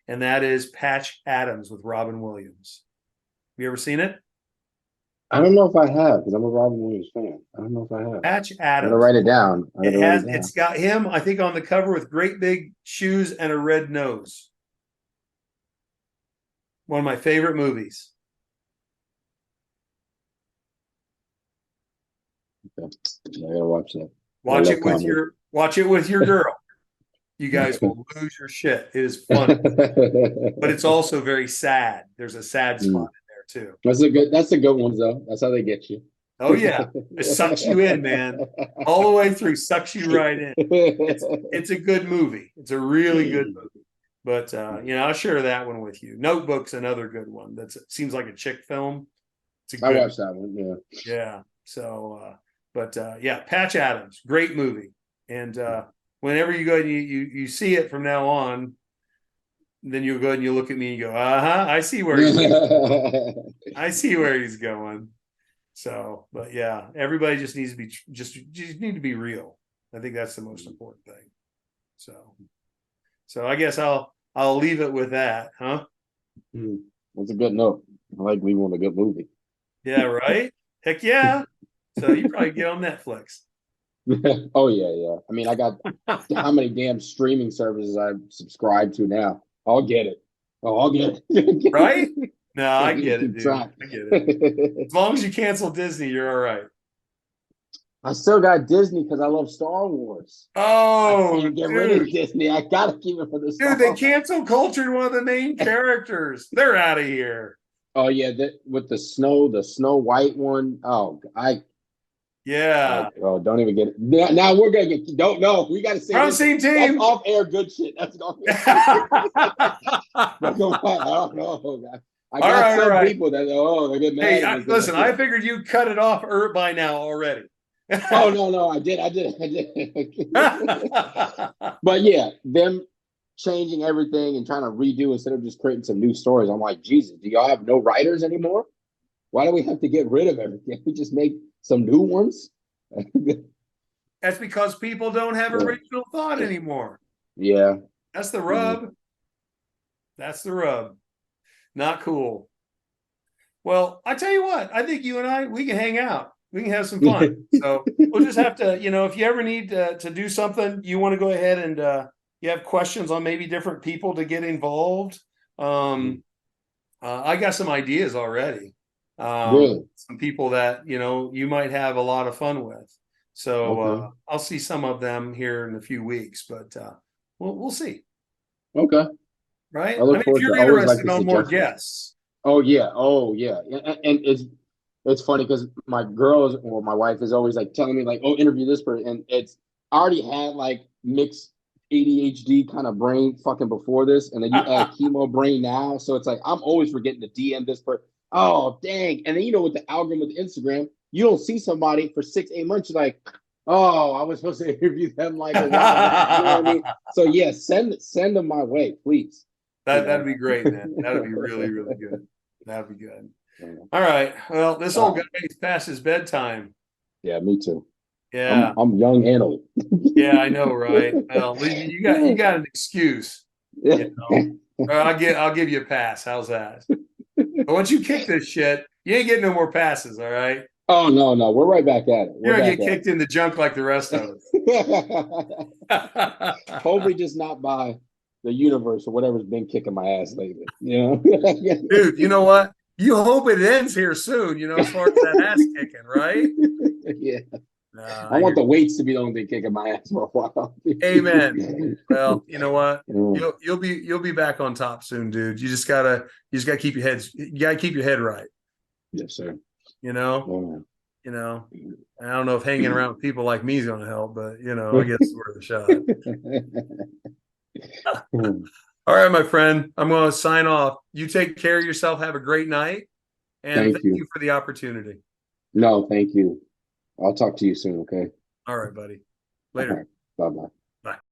And that is Patch Adams with Robin Williams. Have you ever seen it? I don't know if I have, because I'm a Robin Williams fan. I don't know if I have. Patch I'm gonna Adams. write it down. It's got him, I think, on the cover with great big shoes and a red nose. One of my favorite movies. Okay. I gotta watch that. Watch it with your girl. You guys will lose your shit. It is funny, but it's also very sad. There's a sad spot in there too. That's a good one though. That's how they get you. Oh yeah, it sucks you in, man. All the way through, sucks you right in. It's a good movie. It's a really good movie. But I'll share that one with you. Notebook's another good one. Seems like a chick film. I watched that one. Yeah. Yeah. So, yeah, Patch Adams, great movie. And whenever you go and you see it from now on, then you'll go and you look at me and you go, I see where he's going. I see where he's going. So, but yeah, everybody just needs to be just need to be real. I think that's the most important thing. So I guess I'll leave it with that, huh? That's a good note. I like leaving with a good movie. Yeah, right? Heck yeah. So you probably get on Netflix. Oh yeah. I mean, I got how many damn streaming services I subscribe to now. I'll get it. Oh, I'll get it. Right? No, I get it, dude. I get it. As long as you cancel Disney, you're all right. I still got Disney because I love Star Wars. Oh, I can't get rid of Disney. I gotta keep it for the Star Dude, they cancel cultured one of the main characters. They're out of here. Oh yeah, with the Snow White one. Oh, yeah. Oh, don't even get it. Now we're gonna get. Don't know. We got to say. Front seat team. That's off air good shit. That's off air. I don't know. I got some people that they get mad. Hey, listen. I figured you cut it off by now already. Oh no, I did. But yeah, them changing everything and trying to redo instead of just creating some new stories. I'm like, Jesus, do y'all have no writers anymore? Why do we have to get rid of everything? We just make some new ones. That's because people don't have original thought anymore. Yeah. That's the rub. That's the rub. Not cool. Well, I tell you what, I think you and we can hang out. We can have some fun. So we'll just have to, if you ever need to do something, you want to go ahead and you have questions on maybe different people to get involved. I got some ideas already. Really? Some people that, you might have a lot of fun with. So I'll see some of them here in a few weeks, but we'll see. Okay. Right? I mean, if you're interested on more guests. Oh yeah. And it's it's funny because my girls or my wife is always like telling me like, oh, interview this person, and it's I already had like mixed ADHD kind of brain fucking before this, and then you add chemo brain now, so it's like I'm always forgetting to DM this person. Oh dang! And then with the algorithm with Instagram, you don't see somebody for 6, 8 months. You're like, oh, I was supposed to interview them like a while back. You know what I mean? So yeah, send them my way, please. That'd be great, man. That'd be really, really good. That'd be good. All right. Well, this old guy is past his bedtime. Yeah, me too. Yeah. I'm young and old. Yeah, I know, right? Well, you got an excuse, you know. Or I'll give you a pass. How's that? But once you kick this shit, you ain't getting no more passes, all right? Oh no, we're right back at it. You're We're gonna back get at kicked in the junk like the rest of it. us. Hopefully, just not by the universe or whatever's been kicking my ass lately. Dude, you know what? You hope it ends here soon, as far as that ass kicking, right? Yeah, I I want hear. the weights to be the only thing kicking my ass for a while. Amen. Well, you know what? Mm. You'll be back on top soon, dude. You just gotta keep your heads. You gotta keep your head right. Yes, sir. You know. Oh, You know. I don't know if hanging around with people like me is going to help, but I guess it's worth a shot. All right, my friend. I'm going to sign off. You take care of yourself. Have a great night, and Thank thank you. you for the opportunity. No, thank you. I'll talk to you soon. Okay. All right, buddy. All Later. right. Bye bye. Bye.